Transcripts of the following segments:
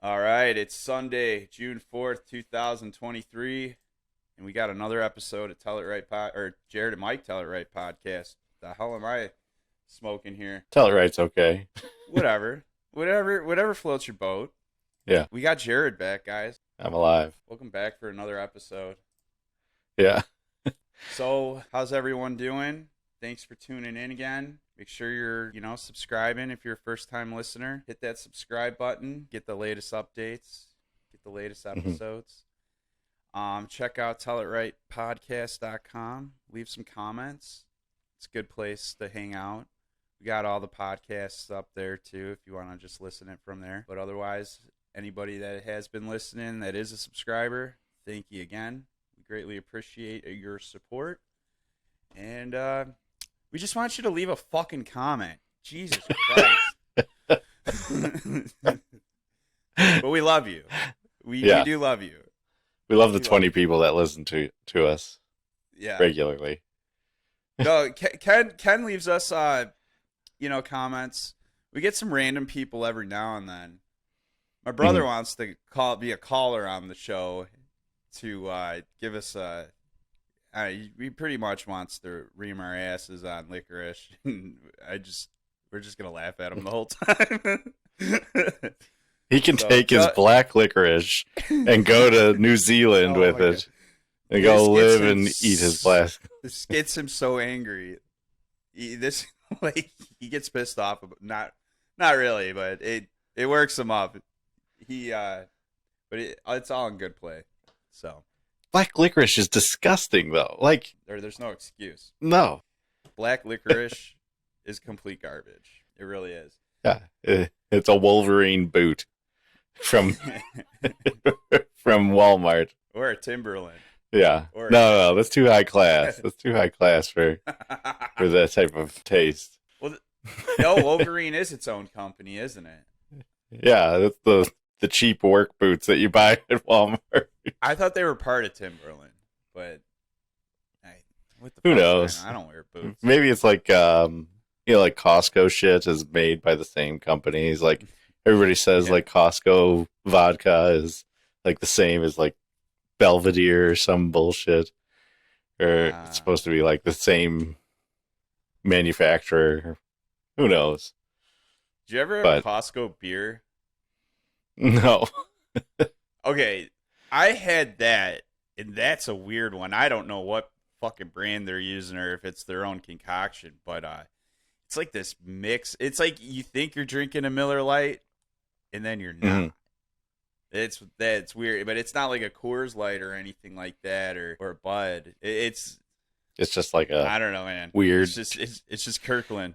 All right, it's Sunday, June 4th, 2023, and we got another episode of Tell It Right Jared and Mike Tell It Right podcast. The hell am I smoking here? Tell it right's okay. Whatever floats your boat. Yeah, We got Jared back, guys. I'm alive. Welcome back for another episode. Yeah. So, how's everyone doing? Thanks for tuning in again. Make sure you're, subscribing if you're a first-time listener. Hit that subscribe button. Get the latest updates. Get the latest episodes. Check out tellitRightPodcast.com. Leave some comments. It's a good place to hang out. We got all the podcasts up there, too, if you want to just listen it from there. But otherwise, anybody that has been listening that is a subscriber, thank you again. We greatly appreciate your support. And, we just want you to leave a fucking comment. Jesus Christ. But we love you. We do love you. We love the 20 people that listen to us regularly. No, Ken leaves us, comments. We get some random people every now and then. My brother wants to be a caller on the show to give us a... he pretty much wants to ream our asses on licorice. We're just gonna laugh at him the whole time. He can take his black licorice and go to New Zealand with it, and go live and eat his black. This gets him so angry. He gets pissed off. Not really, but it works him up. It's all in good play. So. Black licorice is disgusting, though. Like there's no excuse. No, black licorice is complete garbage. It really is. Yeah, it's a Wolverine boot from from Walmart or a Timberland. Yeah, no, that's too high class. That's too high class for that type of taste. Well, no, Wolverine is its own company, isn't it? Yeah, that's the cheap work boots that you buy at Walmart. I thought they were part of Timberland, but who knows? Man? I don't wear boots. Maybe it's like like Costco shit is made by the same companies. Like everybody says, like Costco vodka is like the same as like Belvedere or some bullshit, or it's supposed to be like the same manufacturer. Who knows? Did you ever have Costco beer? No. Okay, I had that, and that's a weird one. I don't know what fucking brand they're using or if it's their own concoction, but it's like this mix. It's like you think you're drinking a Miller Lite, and then you're not. That's weird, but it's not like a Coors Light or anything like that, or a Bud. It's just like I don't know, man. Weird. It's just Kirkland.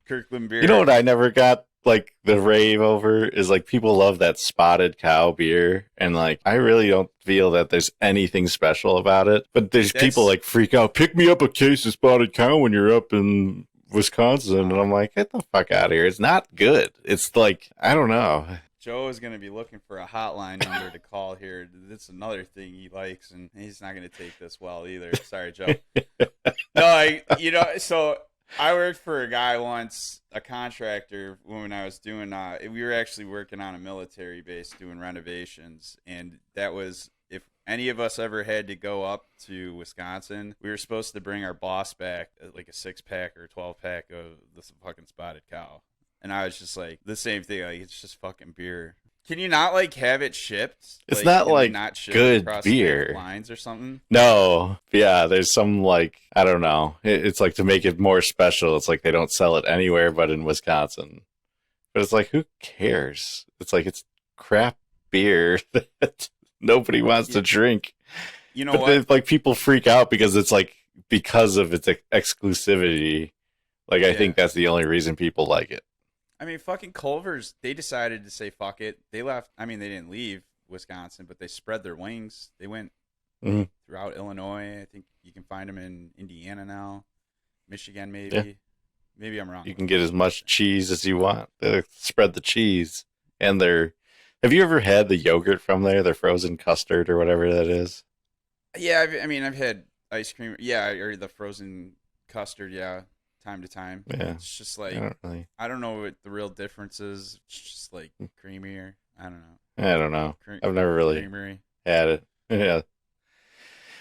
Kirkland beer. You know what I never got like the rave over is like people love that Spotted Cow beer, and like I really don't feel that there's anything special about it. But there's people like freak out, pick me up a case of Spotted Cow when you're up in Wisconsin, and I'm like, get the fuck out of here. It's not good. It's like, I don't know. Joe is going to be looking for a hotline number to call here. That's another thing he likes, and he's not going to take this well either. Sorry, Joe. No, so I worked for a guy once, a contractor, when I was doing, we were actually working on a military base doing renovations, and that was, if any of us ever had to go up to Wisconsin, we were supposed to bring our boss back like a 6-pack or 12-pack of this fucking Spotted Cow. And I was just like, the same thing, like, it's just fucking beer. Can you not, like, have it shipped? It's not, like, not shipped good across beer. Lines or something? No. Yeah, there's some, like, I don't know. It's like to make it more special. It's like they don't sell it anywhere but in Wisconsin. But it's like, who cares? It's like, it's crap beer that nobody wants to drink. You know but what? Like, people freak out because it's like, because of its exclusivity. Like, I think that's the only reason people like it. I mean, fucking Culver's, they decided to say fuck it. They left. I mean, they didn't leave Wisconsin, but they spread their wings. They went throughout Illinois. I think you can find them in Indiana now. Michigan, maybe. Yeah. Maybe I'm wrong. You can get as much cheese as you want. They spread the cheese. And have you ever had the yogurt from there? Their frozen custard or whatever that is? Yeah, I've had ice cream. Yeah, or the frozen custard, time to time. Yeah. It's just like, I don't know what the real difference is. It's just like creamier. I don't know. I don't know. I've never really Creamery. had it. Yeah.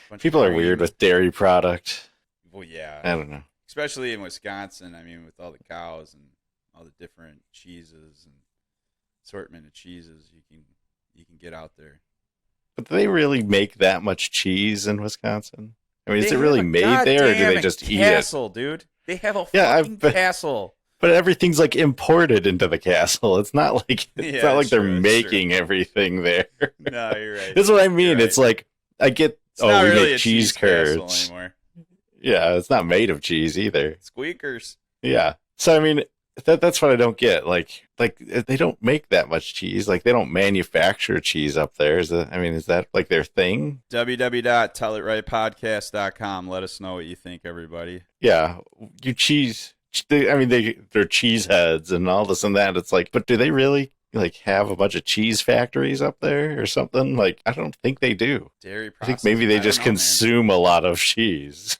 Bunch People of are cream. weird with dairy product. Well, yeah. I don't know. Especially in Wisconsin. I mean, with all the cows and all the different cheeses and assortment of cheeses you can get out there. But do they really make that much cheese in Wisconsin? I mean, is They it really have a made there, or do they goddamn just eat it? castle, dude. They have a fucking castle. But everything's like imported into the castle. It's not like they're making everything there. No, you're right. That's what I mean. Right. It's like I get. It's not we really make a cheese curds anymore. Yeah, it's not made of cheese either. Squeakers. Yeah. So I mean, that's what I don't get. Like they don't make that much cheese. Like they don't manufacture cheese up there. Is that like their thing? www.tellitrightpodcast.com. Let us know what you think, everybody. Yeah, they're cheese heads and all this and that. It's like, but do they really like have a bunch of cheese factories up there or something? Like, I don't think they do. Dairy processing. I think maybe they just consume a lot of cheese.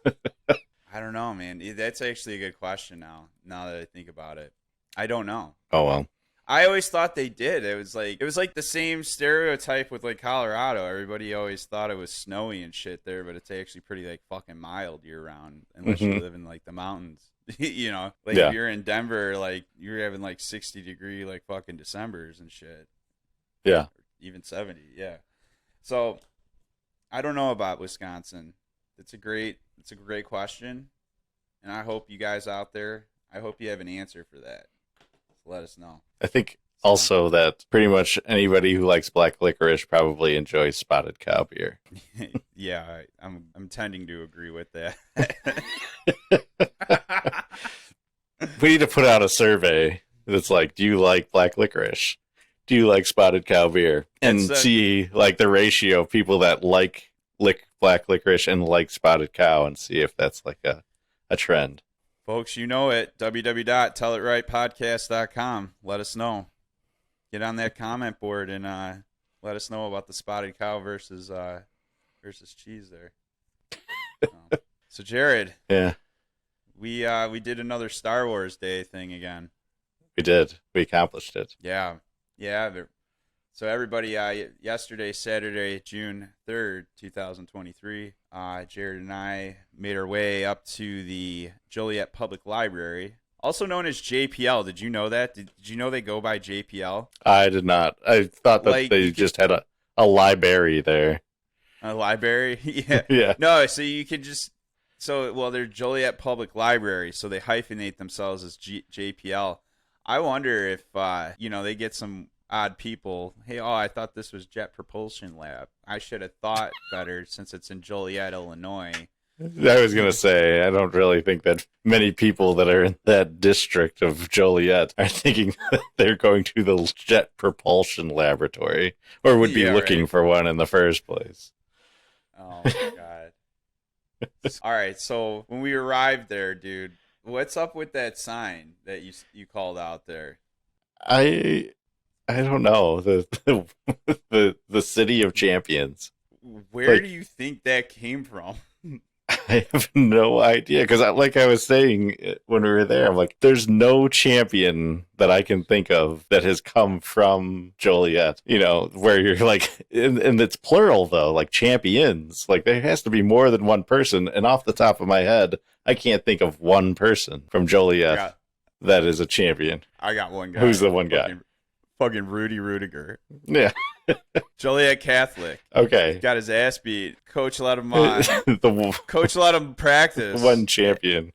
I don't know, man. That's actually a good question now that I think about it. I don't know. Oh, well. I always thought they did. It was like the same stereotype with like Colorado. Everybody always thought it was snowy and shit there, but it's actually pretty like fucking mild year round unless you live in like the mountains. You know, like if you're in Denver, like you're having like 60-degree like fucking Decembers and shit. Yeah. Even 70. Yeah. So I don't know about Wisconsin. It's a great question, and I hope you guys out there, I hope you have an answer for that. So let us know. I think also that pretty much anybody who likes black licorice probably enjoys spotted cow beer. Yeah, I'm tending to agree with that. We need to put out a survey that's like, do you like black licorice? Do you like spotted cow beer? And see like the ratio of people that like black licorice and like spotted cow, and see if that's like a trend. Folks, you know it. www.tellitrightpodcast.com. Let us know. Get on that comment board and let us know about the spotted cow versus cheese there. So Jared, yeah, we did another Star Wars Day thing again. We did. We accomplished it. Yeah. So everybody, yesterday, Saturday, June 3rd, 2023, Jared and I made our way up to the Joliet Public Library, also known as JPL. Did you know that? Did you know they go by JPL? I did not. I thought that they just had a library there. A library? Yeah. Yeah. No, so you could just... they're Joliet Public Library, so they hyphenate themselves as JPL. I wonder if, they get some odd people. Hey, I thought this was Jet Propulsion Lab. I should have thought better since it's in Joliet, Illinois. I was going to say, I don't really think that many people that are in that district of Joliet are thinking that they're going to the Jet Propulsion Laboratory or would be looking for one in the first place. Oh, my God. All right, so when we arrived there, dude, what's up with that sign that you called out there? I don't know. The City of Champions. Where do you think that came from? I have no idea, because like I was saying when we were there, I'm like, there's no champion that I can think of that has come from Joliet, where you're like, and it's plural though, like champions, like there has to be more than one person. And off the top of my head, I can't think of one person from Joliet that is a champion. I got one guy. Who's the one guy? Fucking Rudy Rutger. Yeah. Joliet Catholic. Okay. Got his ass beat. Coach let him Coach let him practice. One champion.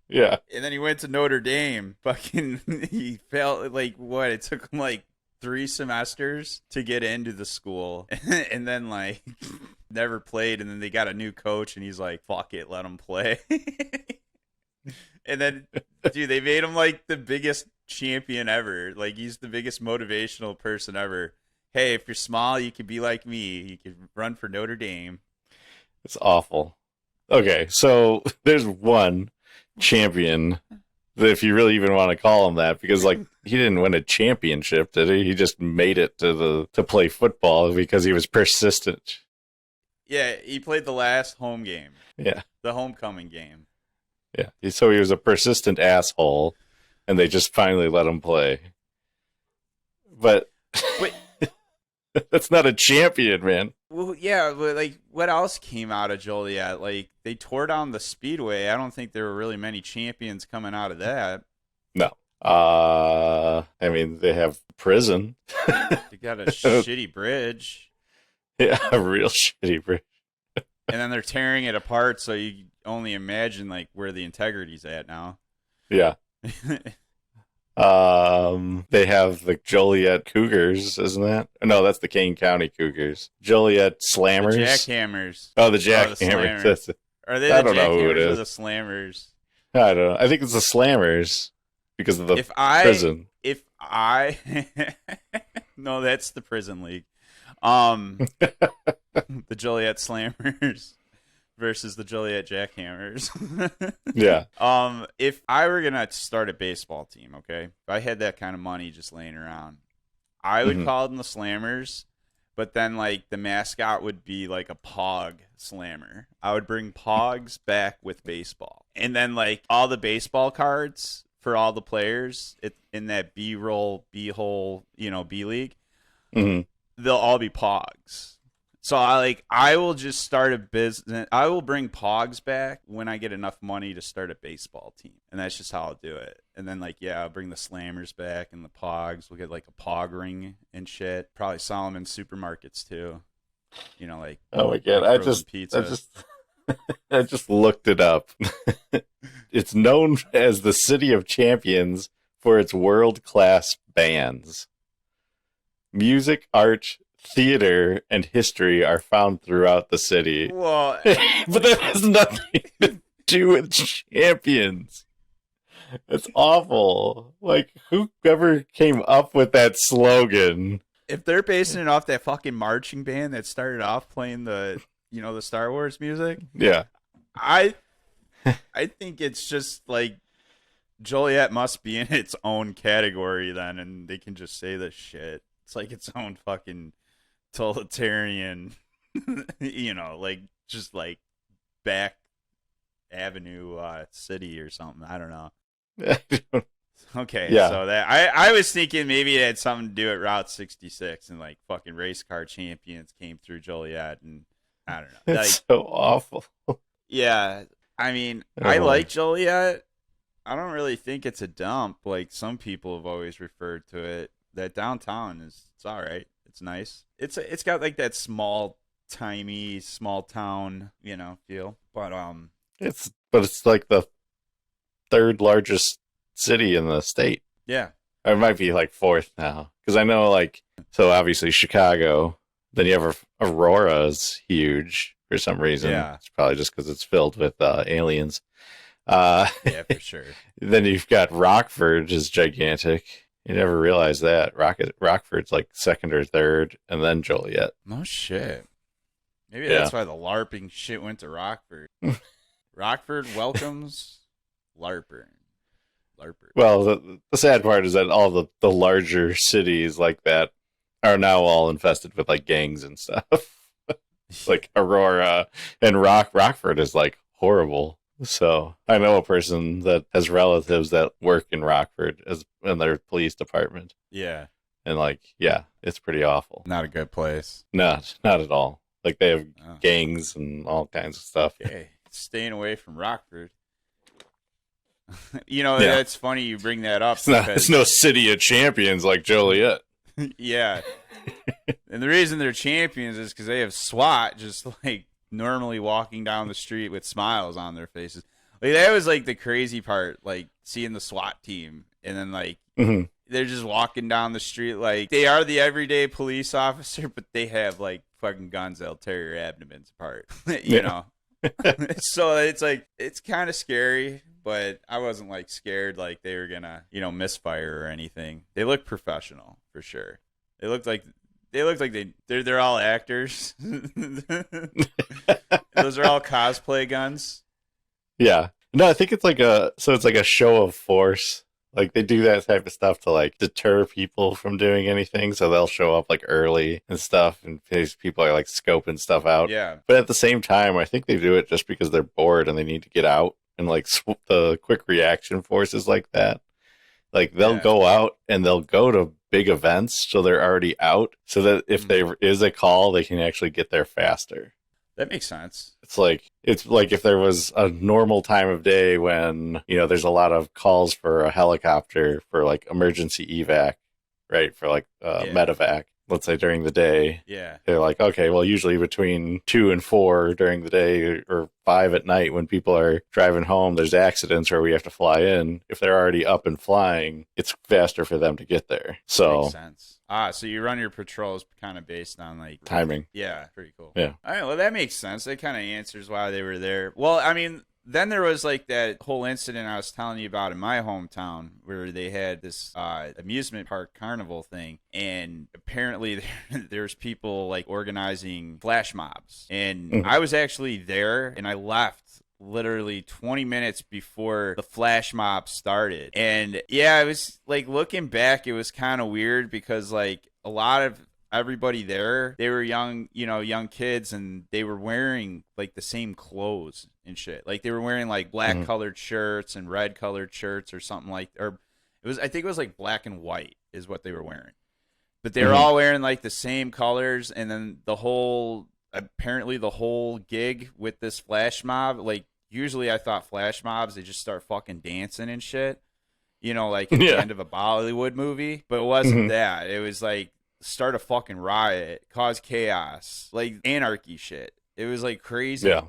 Yeah. And then he went to Notre Dame. Fucking he felt like what? It took him like 3 semesters to get into the school. And then like never played, and then they got a new coach and he's like, fuck it, let him play. And then dude, they made him like the biggest champion ever. Like he's the biggest motivational person ever. Hey, if you're small, you could be like me. You could run for Notre Dame. It's awful. Okay, so there's one champion, if you really even want to call him that, because like he didn't win a championship, did he? He just made it to play football because he was persistent. Yeah, he played the last home game. Yeah. The homecoming game. Yeah. So he was a persistent asshole, and they just finally let him play. But That's not a champion, man. Well, yeah, but like, what else came out of Joliet? Like, they tore down the speedway. I don't think there were really many champions coming out of that. No. I mean, they have prison. They got a shitty bridge. Yeah, a real shitty bridge. And then they're tearing it apart, so you only imagine like where the integrity's at now. Yeah. They have the Joliet Cougars, isn't that? No, that's the Kane County Cougars. Joliet Slammers. The Jackhammers. Oh, the Jackhammers. Are they the I don't know who it Jackhammers or is. the Slammers? I don't know. I think it's the Slammers because of the prison. No, that's the prison league. The Joliet Slammers versus the Joliet Jackhammers. Yeah. If I were gonna start a baseball team, okay, if I had that kind of money just laying around, I would call them the Slammers, but then like the mascot would be like a pog slammer. I would bring pogs back with baseball, and then like all the baseball cards for all the players in that B-roll, B-hole, B league, they'll all be pogs. So I will just start a business. I will bring pogs back when I get enough money to start a baseball team, and that's just how I'll do it. And then I'll bring the Slammers back and the pogs. We'll get like a pog ring and shit. Probably Solomon supermarkets too. Oh my god! I just looked it up. It's known as the City of Champions for its world-class bands. Music, art, theater, and history are found throughout the city. Well, but that has nothing to do with champions. It's awful. Like, whoever came up with that slogan? If they're basing it off that fucking marching band that started off playing the Star Wars music, yeah, I think it's just like Joliet must be in its own category then, and they can just say this shit. It's like its own fucking totalitarian, just like back avenue city or something. I don't know. Okay, yeah. So that I was thinking maybe it had something to do with Route 66 and like fucking race car champions came through Joliet, and I don't know. It's so awful. Yeah, I mean, I like Joliet. I don't really think it's a dump like some people have always referred to it. That downtown it's all right. It's nice. It's got like that small town, feel. But it's like the third largest city in the state. Yeah. Or it might be like fourth now. Because I know so obviously Chicago, then you have Aurora is huge for some reason. Yeah. It's probably just because it's filled with aliens. Yeah, for sure. Then you've got Rockford is gigantic. You never realize that. Rockford's like second or third, and then Joliet. No shit. Maybe that's why the LARPing shit went to Rockford. Rockford welcomes LARPer. Well, the sad part is that all the larger cities like that are now all infested with like gangs and stuff. Like Aurora and Rockford is like horrible. So I know a person that has relatives that work in Rockford in their police department. Yeah. And it's pretty awful. Not a good place. Not at all. Like they have gangs and all kinds of stuff. Okay. Staying away from Rockford. That's funny you bring that up. It's no City of Champions like Joliet. Yeah. And the reason they're champions is because they have SWAT just like normally walking down the street with smiles on their faces. Like that was like the crazy part, like seeing the SWAT team and then they're just walking down the street like they are the everyday police officer, but they have like fucking guns that'll tear your abdomens apart. you know. So it's kind of scary, but I wasn't like scared like they were gonna misfire or anything. They look professional for sure. They look like they're all actors. Those are all cosplay guns. Yeah. No, I think it's like a show of force. Like they do that type of stuff to like deter people from doing anything. So they'll show up like early and stuff, and people are like scoping stuff out. Yeah. But at the same time, I think they do it just because they're bored and they need to get out. And like the quick reaction forces like that, like they'll go out and they'll go to big events, so they're already out, so that if there is a call, they can actually get there faster. That makes sense. It's like if there was a normal time of day when, you know, there's a lot of calls for a helicopter for like emergency evac, right? For like medevac, let's say during the day. Yeah. They're like, okay, well, usually between 2 and 4 during the day or 5 at night when people are driving home, there's accidents where we have to fly in. If they're already up and flying, it's faster for them to get there. So makes sense. So you run your patrols kind of based on like timing. Yeah, pretty cool. Yeah. All right, well, that makes sense. That kind of answers why they were there. Well, I mean, then there was like that whole incident I was telling you about in my hometown where they had this amusement park carnival thing, and apparently there's people like organizing flash mobs, and I was actually there, and I left literally 20 minutes before the flash mob started. And yeah, it was like, looking back, it was kind of weird because like a lot of everybody there, they were young kids, and they were wearing like the same clothes and shit. Like they were wearing like black colored shirts and red colored shirts or something like, or I think it was like black and white is what they were wearing. But they were all wearing like the same colors, and then apparently the whole gig with this flash mob, like usually I thought flash mobs, they just start fucking dancing and shit, you know, like at the end of a Bollywood movie, but it wasn't that. It was like start a fucking riot, cause chaos, like anarchy shit. It was like crazy. Yeah.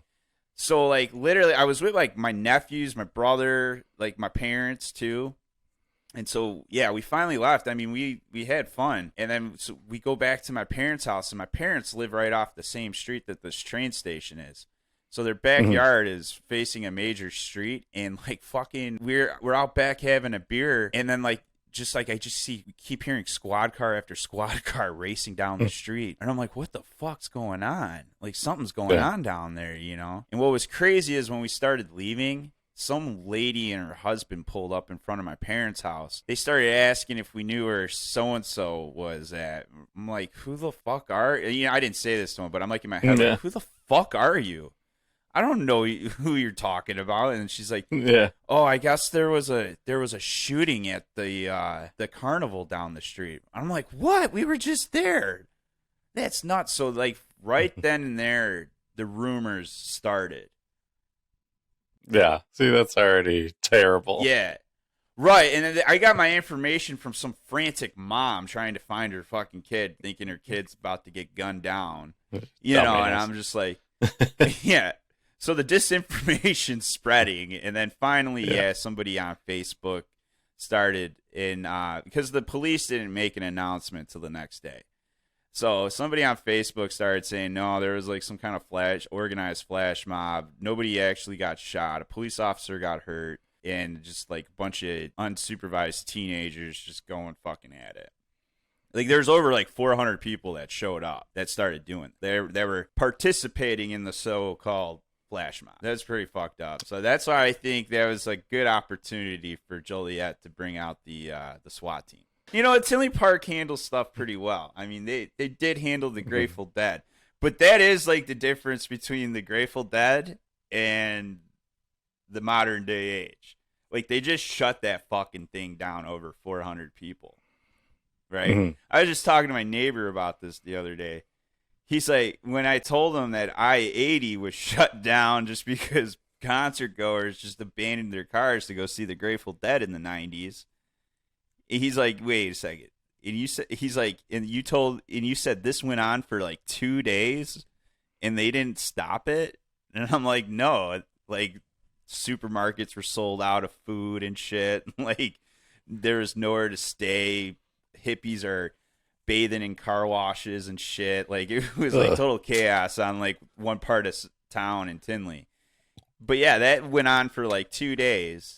So like literally I was with like my nephews, my brother, like my parents too. And so, yeah, we finally left. I mean, we had fun. And then so we go back to my parents' house, and my parents live right off the same street that this train station is. So their backyard is facing a major street, and like fucking we're out back having a beer, and then like I just keep hearing squad car after squad car racing down the street. And I'm like, what the fuck's going on? Like something's going on down there, you know? And what was crazy is when we started leaving, some lady and her husband pulled up in front of my parents' house. They started asking if we knew where so-and-so was at. I'm like, who the fuck are you? You know, I didn't say this to him, but I'm like in my head, like, who the fuck are you? I don't know who you're talking about. And she's like, oh, I guess there was a shooting at the carnival down the street. I'm like, what? We were just there. That's nuts. So like right then and there, the rumors started. Yeah. See, that's already terrible. Yeah. Right. And then I got my information from some frantic mom trying to find her fucking kid, thinking her kid's about to get gunned down. You know, and I'm just like, yeah. So the disinformation's spreading, and then finally, somebody on Facebook started because the police didn't make an announcement till the next day. So somebody on Facebook started saying, no, there was like some kind of organized flash mob. Nobody actually got shot. A police officer got hurt, and just like a bunch of unsupervised teenagers just going fucking at it. Like there's over like 400 people that showed up that started doing it. They were participating in the so-called flash mob. That's pretty fucked up. So that's why I think that was a good opportunity for Joliet to bring out the SWAT team. You know, Tinley Park handles stuff pretty well. I mean, they did handle the Grateful Dead, but that is like the difference between the Grateful Dead and the modern day age. Like they just shut that fucking thing down over 400 people, right? I was just talking to my neighbor about this the other day. He's like, when I told him that I-80 was shut down just because concert goers just abandoned their cars to go see the Grateful Dead in the 90s, he's like, wait a second. And you said, he's like, and you said this went on for like 2 days and they didn't stop it? And I'm like, no, like supermarkets were sold out of food and shit. Like there was nowhere to stay. Hippies are bathing in car washes and shit. Like it was like total chaos on like one part of town in Tinley. But yeah, that went on for like 2 days.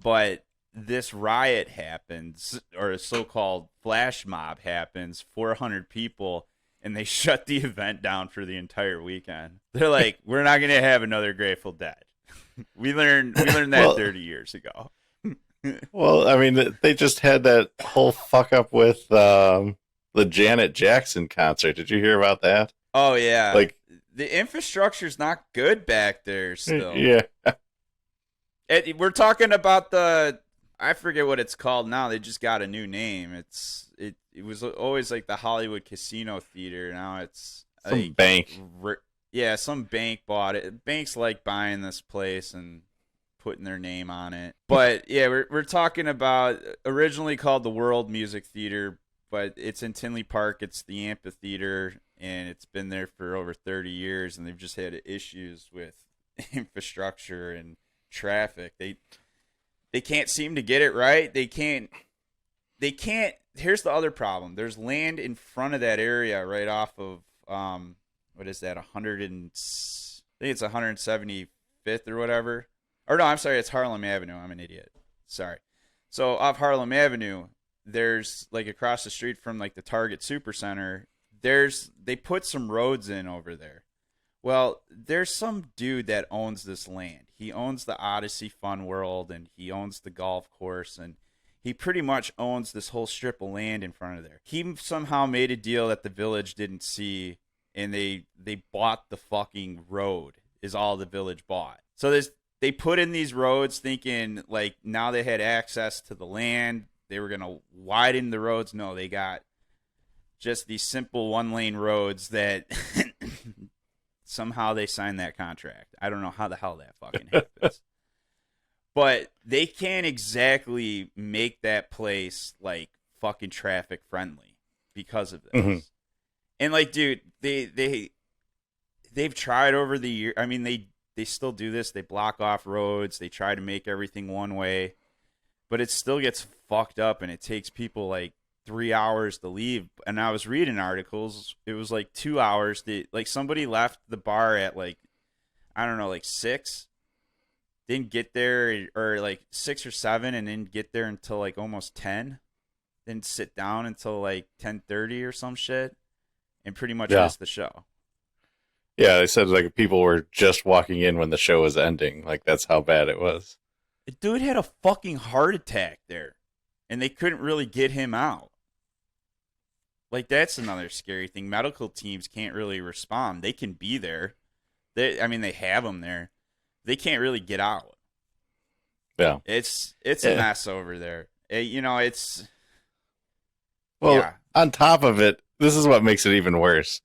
But this riot happens, or a so-called flash mob happens, 400 people, and they shut the event down for the entire weekend. They're like, we're not going to have another Grateful Dead. we learned that 30 years ago. Well, I mean, they just had that whole fuck up with the Janet Jackson concert. Did you hear about that? Oh, yeah. Like the infrastructure's not good back there still. Yeah. We're talking about I forget what it's called now. They just got a new name. It was always like the Hollywood Casino Theater. Now it's Some like, bank. Yeah, some bank bought it. Banks like buying this place and putting their name on it. But yeah, we're talking about originally called the World Music Theater, but it's in Tinley Park. It's the amphitheater, and it's been there for over 30 years, and they've just had issues with infrastructure and traffic. They can't seem to get it right. They can't. Here's the other problem. There's land in front of that area right off of what is that? I think it's 175th or whatever. Or no, I'm sorry, it's Harlem Avenue. I'm an idiot. Sorry. So off Harlem Avenue, there's like across the street from like the Target Supercenter, they put some roads in over there. Well, there's some dude that owns this land. He owns the Odyssey Fun World, and he owns the golf course, and he pretty much owns this whole strip of land in front of there. He somehow made a deal that the village didn't see, and they bought the fucking road, is all the village bought. So they put in these roads thinking like now they had access to the land. They were going to widen the roads. No, they got just these simple one-lane roads that somehow they signed that contract. I don't know how the hell that fucking happens. But they can't exactly make that place like fucking traffic friendly because of this. Mm-hmm. And like, dude, they've tried over the year. I mean, they still do this. They block off roads. They try to make everything one way, but it still gets fucked up, and it takes people like 3 hours to leave. And I was reading articles. It was like 2 hours. Like somebody left the bar at like, I don't know, like 6. Didn't get there, or like 6 or 7, and didn't get there until like almost 10. Didn't sit down until like 10:30 or some shit, and pretty much missed the show. Yeah, they said like people were just walking in when the show was ending. Like that's how bad it was. The dude had a fucking heart attack there, and they couldn't really get him out. Like that's another scary thing. Medical teams can't really respond. They can be there. They have them there. They can't really get out. Yeah, it's a mess over there. It's on top of it, this is what makes it even worse.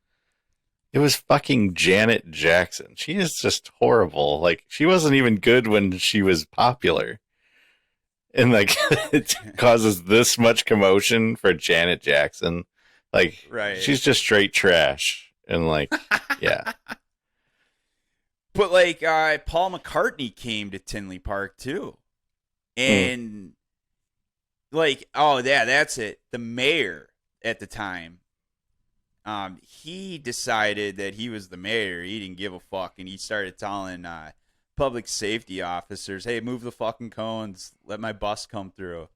It was fucking Janet Jackson. She is just horrible. Like she wasn't even good when she was popular, and like it causes this much commotion for Janet Jackson. Like, right. She's just straight trash, and like, yeah. But like Paul McCartney came to Tinley Park too. And like, oh yeah, that's it. The mayor at the time, he decided that he was the mayor. He didn't give a fuck, and he started telling public safety officers, "Hey, move the fucking cones. Let my bus come through."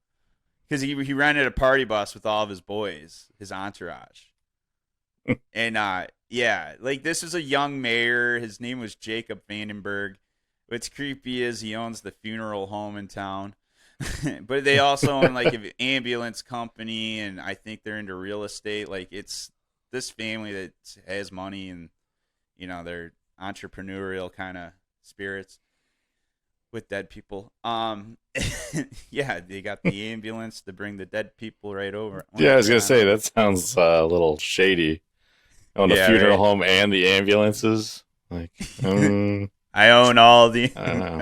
Because he rented a party bus with all of his boys, his entourage. And yeah, like this is a young mayor. His name was Jacob Vandenberg. What's creepy is he owns the funeral home in town. But they also own like an ambulance company, and I think they're into real estate. Like it's this family that has money, and they're entrepreneurial kind of spirits with dead people. Yeah, they got the ambulance to bring the dead people right over. Yeah, I was gonna say that sounds a little shady. On the funeral home and the ambulances. Like, I own all the. I don't know.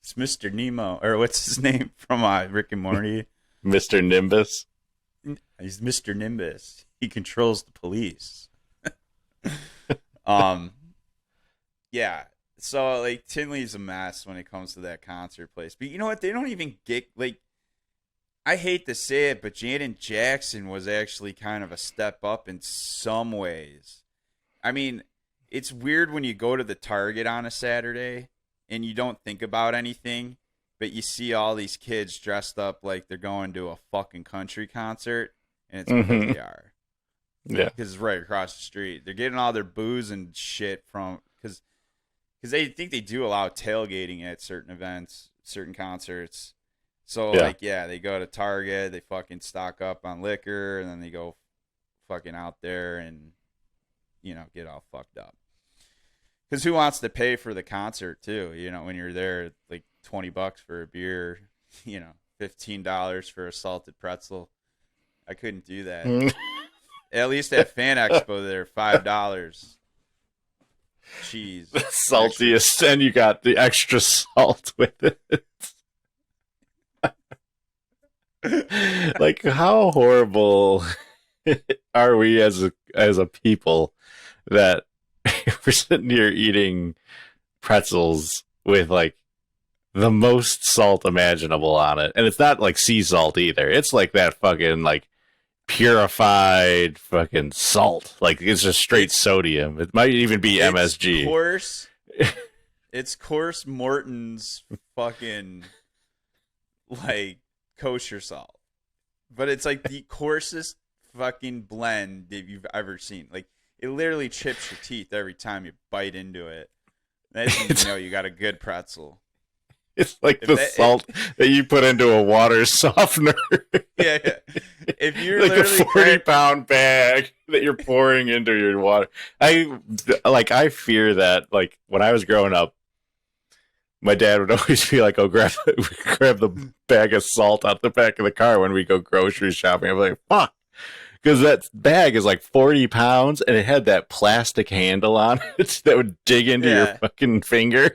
It's Mr. Nemo, or what's his name from Rick and Morty? Mr. Nimbus. He's Mr. Nimbus. He controls the police. Yeah. So like Tinley's a mess when it comes to that concert place. But you know what? They don't even get like. I hate to say it, but Janet Jackson was actually kind of a step up in some ways. I mean, it's weird when you go to the Target on a Saturday and you don't think about anything, but you see all these kids dressed up like they're going to a fucking country concert, and it's because they are. Yeah. Because it's right across the street. They're getting all their booze and shit from... Because they think they do allow tailgating at certain events, certain concerts. So, they go to Target, they fucking stock up on liquor, and then they go fucking out there and, get all fucked up. Because who wants to pay for the concert, too? When you're there, like $20 for a beer, $50 $15 for a salted pretzel. I couldn't do that. At least at Fan Expo, they're $5. Cheese. The saltiest, and you got the extra salt with it. Like, how horrible are we as a people that we're sitting here eating pretzels with like the most salt imaginable on it, and it's not like sea salt either. It's like that fucking like purified fucking salt. Like, it's just straight sodium. It might even be MSG. It's coarse Morton's fucking like kosher salt, but it's like the coarsest fucking blend that you've ever seen. Like, it literally chips your teeth every time you bite into it. That's when you know you got a good pretzel. It's like salt that you put into a water softener. Yeah. If you're like a 40-pound bag that you're pouring into your water. I fear that, like, when I was growing up, my dad would always be like, "Oh, grab the bag of salt out the back of the car when we go grocery shopping." I'm like, "Fuck." Because that bag is like 40 pounds, and it had that plastic handle on it that would dig into your fucking fingers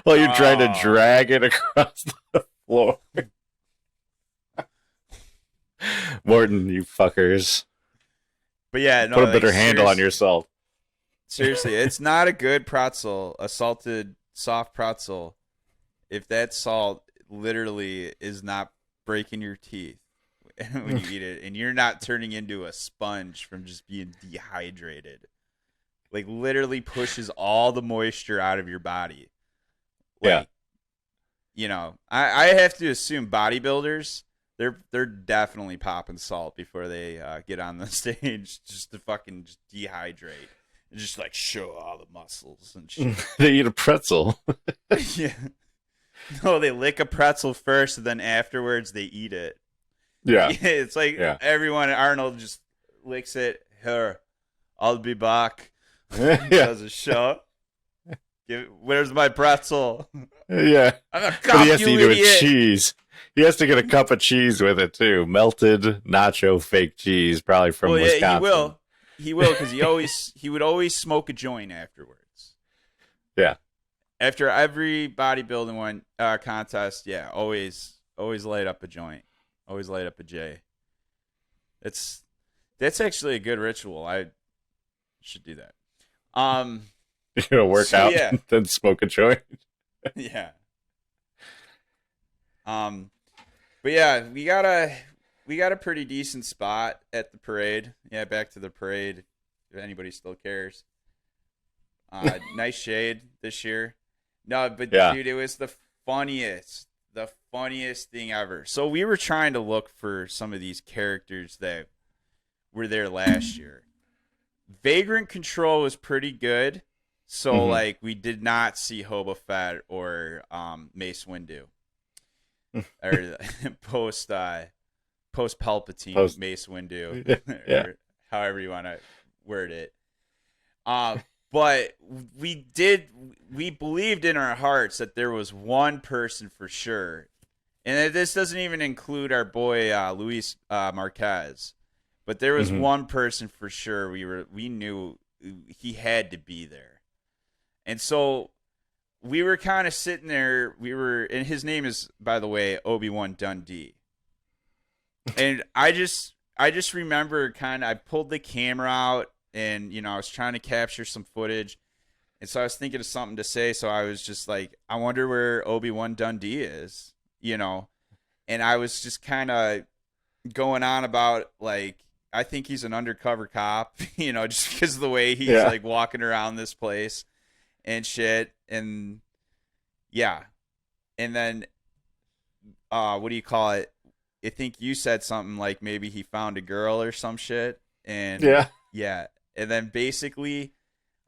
while you're trying to drag it across the floor. Morton, you fuckers. But yeah, no, put a better handle on your salt. Seriously, it's not a good pretzel, a salted, soft pretzel, if that salt literally is not breaking your teeth when you eat it, and you're not turning into a sponge from just being dehydrated. Like, literally pushes all the moisture out of your body. Like, you know, I have to assume bodybuilders, they're definitely popping salt before they get on the stage just to fucking just dehydrate and just like show all the muscles and shit. They eat a pretzel. Yeah. No, they lick a pretzel first, and then afterwards they eat it. Yeah. It's like everyone, Arnold just licks it. Here, I'll be back. Does a show. Where's my pretzel? Yeah. I'm a but he has to eat it with cheese. He has to get a cup of cheese with it, too. Melted nacho fake cheese, probably from Wisconsin. Yeah, he will, because he would always smoke a joint afterwards. Yeah. After every bodybuilding one contest, always light up a joint. Always light up a J. That's actually a good ritual. I should do that. You're gonna work out and then smoke a joint. Yeah. But yeah, we got a pretty decent spot at the parade. Yeah, back to the parade, if anybody still cares. Nice shade this year. No, but dude, it was the funniest thing ever. So we were trying to look for some of these characters that were there last year. Vagrant Control was pretty good. So like, we did not see Hobo Fett or Mace Windu. Or post Palpatine Mace Windu, or however you want to word it. But we believed in our hearts that there was one person for sure, and this doesn't even include our boy Luis Marquez, but there was one person for sure. We knew he had to be there, and so we were kind of sitting there. And his name is, by the way, Obi Wan Dundee. And I just remember I pulled the camera out, and I was trying to capture some footage, and so I was thinking of something to say. So I was just like, I wonder where Obi Wan Dundee is, And I was just kind of going on about, like, I think he's an undercover cop, just because of the way he's like walking around this place and shit. And and then what do you call it? I think you said something like maybe he found a girl or some shit. And and then basically,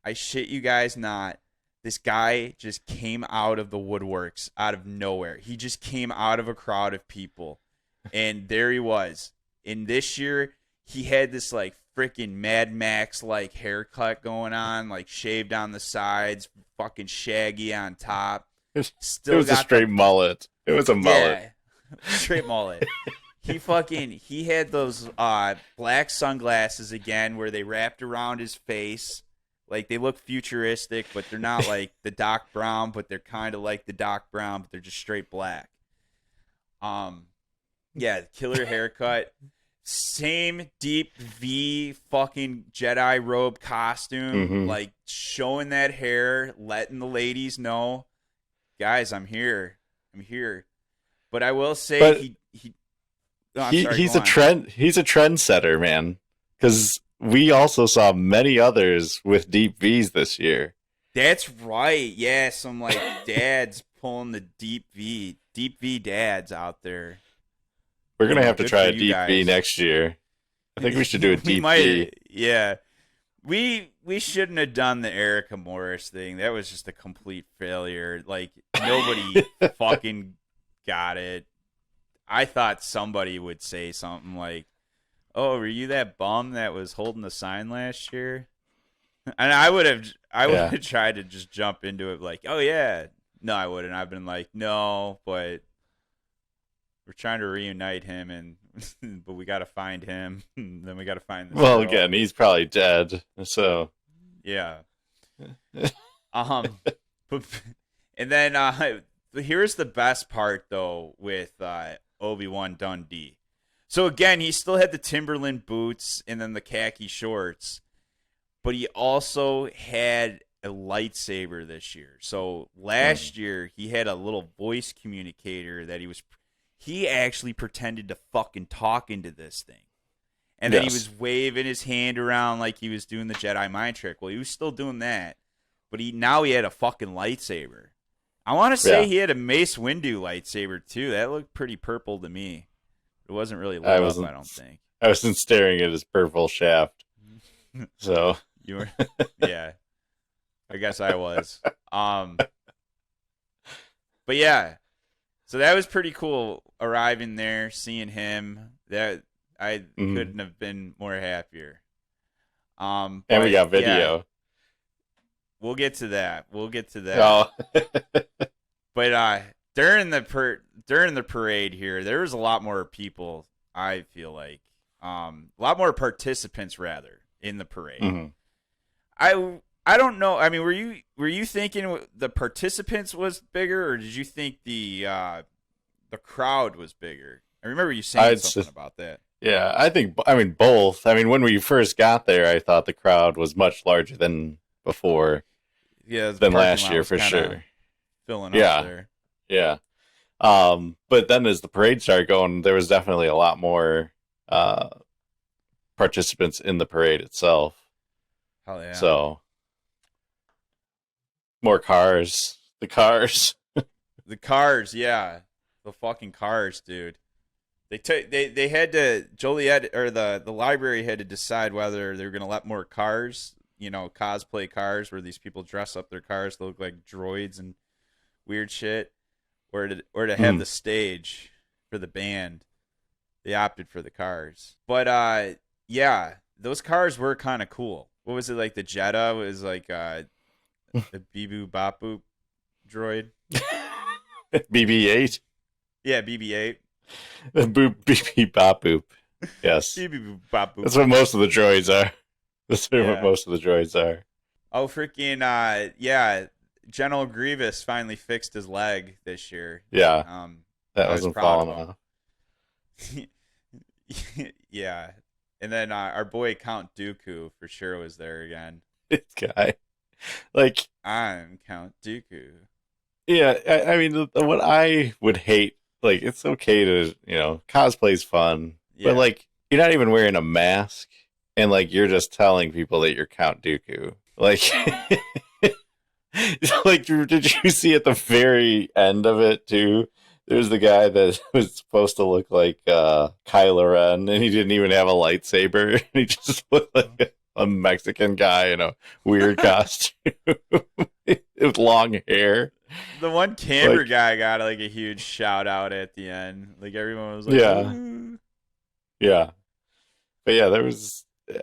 I shit you guys not, this guy just came out of the woodworks out of nowhere. He just came out of a crowd of people, and there he was. And this year, he had this like freaking Mad Max like haircut going on, like shaved on the sides, fucking shaggy on top. Still, it was a straight mullet. It was a mullet. Straight mullet. He had those black sunglasses again where they wrapped around his face. Like, they look futuristic, but they're not like the Doc Brown, but they're kind of like the Doc Brown, but they're just straight black. Yeah, killer haircut. Same deep V fucking Jedi robe costume, like showing that hair, letting the ladies know, guys, I'm here. But I will say he's a trendsetter, man. Because we also saw many others with deep V's this year. That's right. Yeah, some like dads pulling the deep V dads out there. We're gonna have to try a deep V next year. I think we should do a deep V. Yeah, we shouldn't have done the Erica Morris thing. That was just a complete failure. Like, nobody fucking got it. I thought somebody would say something like, "Oh, were you that bum that was holding the sign last year?" And I would have tried to just jump into it like, "Oh yeah." No, I wouldn't. I've been like, "No, but we're trying to reunite him, and but we got to find him. Then we got to find this girl." Again, he's probably dead. So yeah. But, and then here's the best part though with Obi Wan Dundee. So again, he still had the Timberland boots and then the khaki shorts, but he also had a lightsaber this year. So last year he had a little voice communicator that he actually pretended to fucking talk into this thing. And then he was waving his hand around like he was doing the Jedi mind trick. Well, he was still doing that, but now he had a fucking lightsaber. I want to say he had a Mace Windu lightsaber too. That looked pretty purple to me. It wasn't really lit up, I don't think. I wasn't staring at his purple shaft. So you were, yeah. I guess I was. But yeah. So that was pretty cool arriving there, seeing him. That I couldn't have been more happier. And we got video. Yeah, we'll get to that. Oh. But during the parade here, there was a lot more people, I feel like. A lot more participants rather in the parade. I don't know. I mean, were you thinking the participants was bigger, or did you think the crowd was bigger? I remember you saying something about that. Yeah, I mean both. I mean, when we first got there, I thought the crowd was much larger than before. Yeah, than last year for sure. Filling up there. Yeah. But then as the parade started going, there was definitely a lot more participants in the parade itself. Hell yeah. So more cars. The cars. The cars, yeah. The fucking cars, dude. They had to, Joliet, or the library had to decide whether they were going to let more cars, cosplay cars where these people dress up their cars to look like droids and weird shit, or to have the stage for the band. They opted for the cars. But yeah, those cars were kind of cool. What was it, like the Jetta was like the Bibu Bapu droid? BB-8? Yeah, BB-8. The BB Bapoop. Yes. BB Bapoop. That's what most of the droids are. What most of the droids are. Oh, freaking, yeah. General Grievous finally fixed his leg this year. Yeah. That wasn't falling off. Yeah. And then our boy Count Dooku for sure was there again. This guy. Like, I'm Count Dooku. Yeah, I mean, what I would hate, like, it's okay to, cosplay's fun, but, like, you're not even wearing a mask, and, like, you're just telling people that you're Count Dooku. Like, like, did you see at the very end of it, too? There's the guy that was supposed to look like Kylo Ren, and he didn't even have a lightsaber. He just looked like a Mexican guy in a weird costume with long hair. The one camera guy got like a huge shout out at the end. Like everyone was like, yeah. But yeah,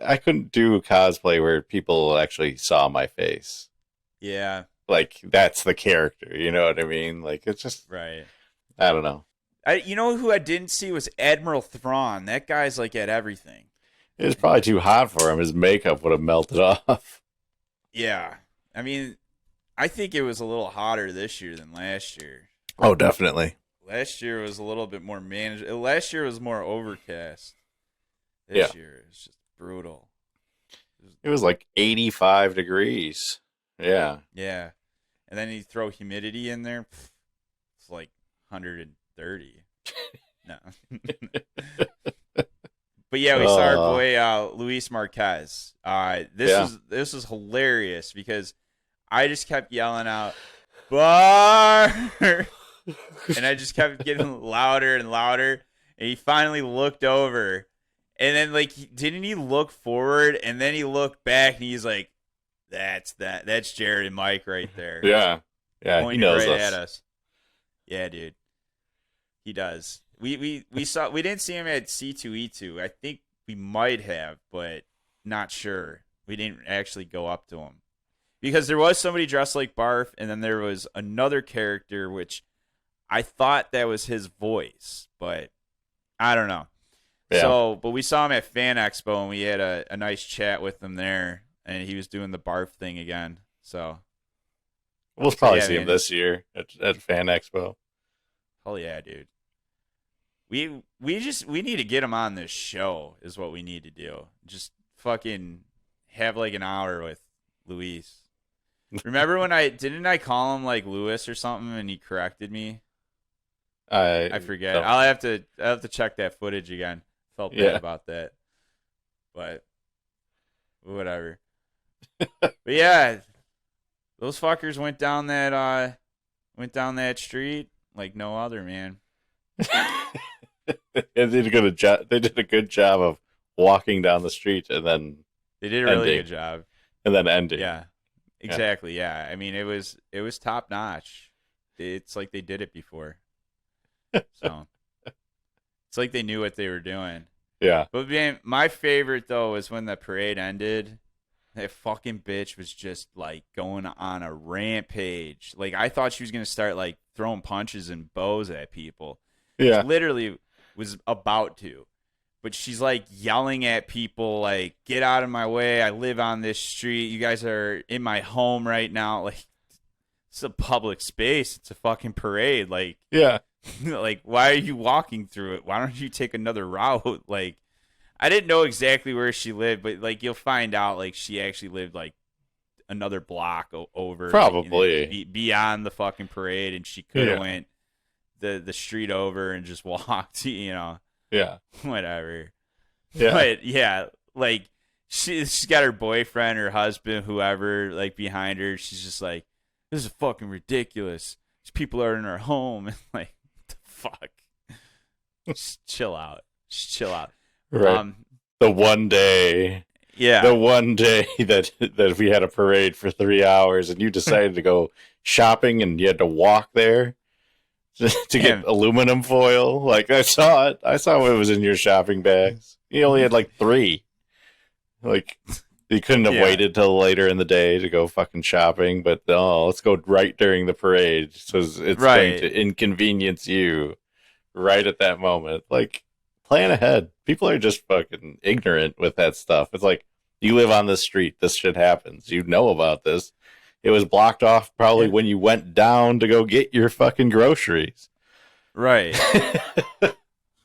I couldn't do cosplay where people actually saw my face. Yeah. Like that's the character, you know what I mean? Like it's just right. I don't know. You know who I didn't see was Admiral Thrawn. That guy's like at everything. It was probably too hot for him. His makeup would have melted off. Yeah. I mean, I think it was a little hotter this year than last year. Oh, definitely. Last year was a little bit more manageable. Last year was more overcast. This year is just brutal. It was like 85 degrees. Yeah. Yeah. And then you throw humidity in there. It's like 130. No. But yeah, we saw our boy Luis Marquez. This is hilarious because I just kept yelling out, "Bar!" and I just kept getting louder and louder. And he finally looked over, and then didn't he look forward? And then he looked back, and he's like, "That's Jared and Mike right there." Yeah, he knows right at us. Yeah, dude, he does. We didn't see him at C2E2. I think we might have, but not sure. We didn't actually go up to him because there was somebody dressed like Barf, and then there was another character which I thought that was his voice, but I don't know. Yeah. So, but we saw him at Fan Expo, and we had a nice chat with him there, and he was doing the Barf thing again. So we'll probably see him this year at Fan Expo. Hell yeah, dude. We need to get him on this show is what we need to do. Just fucking have like an hour with Luis. Remember when I call him like Lewis or something and he corrected me? I forget. I'll have to check that footage again. Felt bad about that. But whatever. But yeah, those fuckers went down that street like no other, man. They did a good job of walking down the street and then they did a really good job. And then ending. Yeah. Exactly, yeah. I mean it was top notch. It's like they did it before. So it's like they knew what they were doing. Yeah. But man, my favorite though was when the parade ended. That fucking bitch was just like going on a rampage. Like I thought she was gonna start like throwing punches and bows at people. Yeah. She literally was about to. But she's like yelling at people like, "Get out of my way. I live on this street. You guys are in my home right now." Like it's a public space. It's a fucking parade. Like yeah. Like why are you walking through it? Why don't you take another route? Like I didn't know exactly where she lived, but like you'll find out like she actually lived like another block over probably like, beyond the fucking parade, and she could have went the street over and just walked, Yeah. Whatever. Yeah. But yeah, like she's got her boyfriend, her husband, whoever, like behind her. She's just like, "This is fucking ridiculous. These people are in our home." And like, what the fuck? Just chill out. Just chill out. Right. The one day that we had a parade for 3 hours and you decided to go shopping and you had to walk there to get aluminum foil. Like I saw it. I saw what was in your shopping bags. You only had like 3. Like you couldn't have waited till later in the day to go fucking shopping, but let's go right during the parade. So it's going to inconvenience you right at that moment. Like plan ahead. People are just fucking ignorant with that stuff. It's like you live on this street. This shit happens. You know about this. It was blocked off probably when you went down to go get your fucking groceries. Right.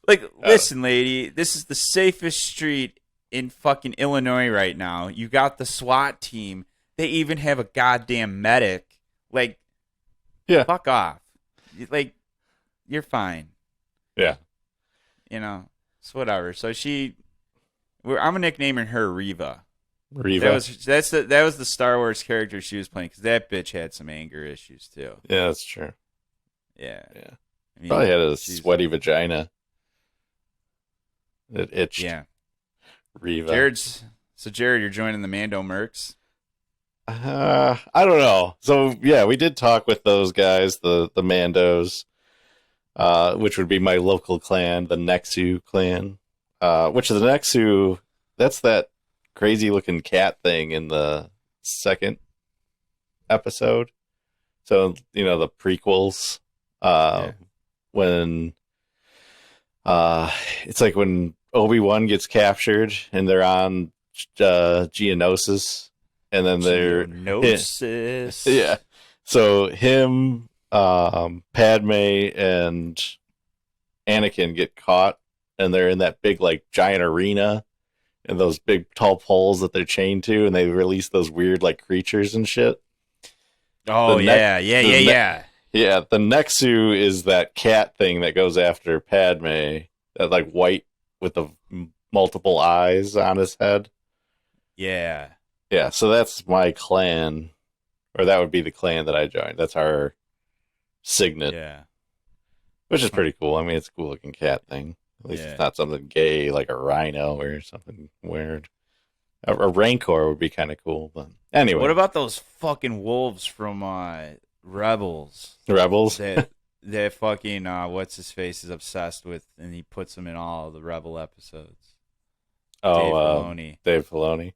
Like, listen, lady, this is the safest street in fucking Illinois right now. You got the SWAT team. They even have a goddamn medic. Like, fuck off. Like, you're fine. Yeah. You know, it's whatever. So I'm nicknaming her Reva. Reva. That was the Star Wars character she was playing because that bitch had some anger issues too. Yeah, that's true. Yeah. I mean, probably had a sweaty vagina. It itched. Yeah. Reva. Jared, you're joining the Mando Mercs? I don't know. So yeah, we did talk with those guys, the Mandos, which would be my local clan, the Nexu clan. Which is the Nexu? That's that crazy looking cat thing in the second episode. So the prequels, when It's like when Obi Wan gets captured and they're on Geonosis, and then they're Geonosis. yeah. So him, Padme, and Anakin get caught, and they're in that big like giant arena, and those big tall poles that they're chained to, and they release those weird like creatures and shit. Oh yeah. Yeah, the Nexu is that cat thing that goes after Padme, that like white with the multiple eyes on his head. Yeah. Yeah, so that's my clan, or that would be the clan that I joined. That's our signet. Yeah. Which is pretty cool. I mean, it's a cool looking cat thing. At least it's not something gay like a rhino or something weird. A rancor would be kind of cool, but anyway. What about those fucking wolves from Rebels? Rebels? That fucking what's his face is obsessed with, and he puts them in all the Rebel episodes. Dave Filoni.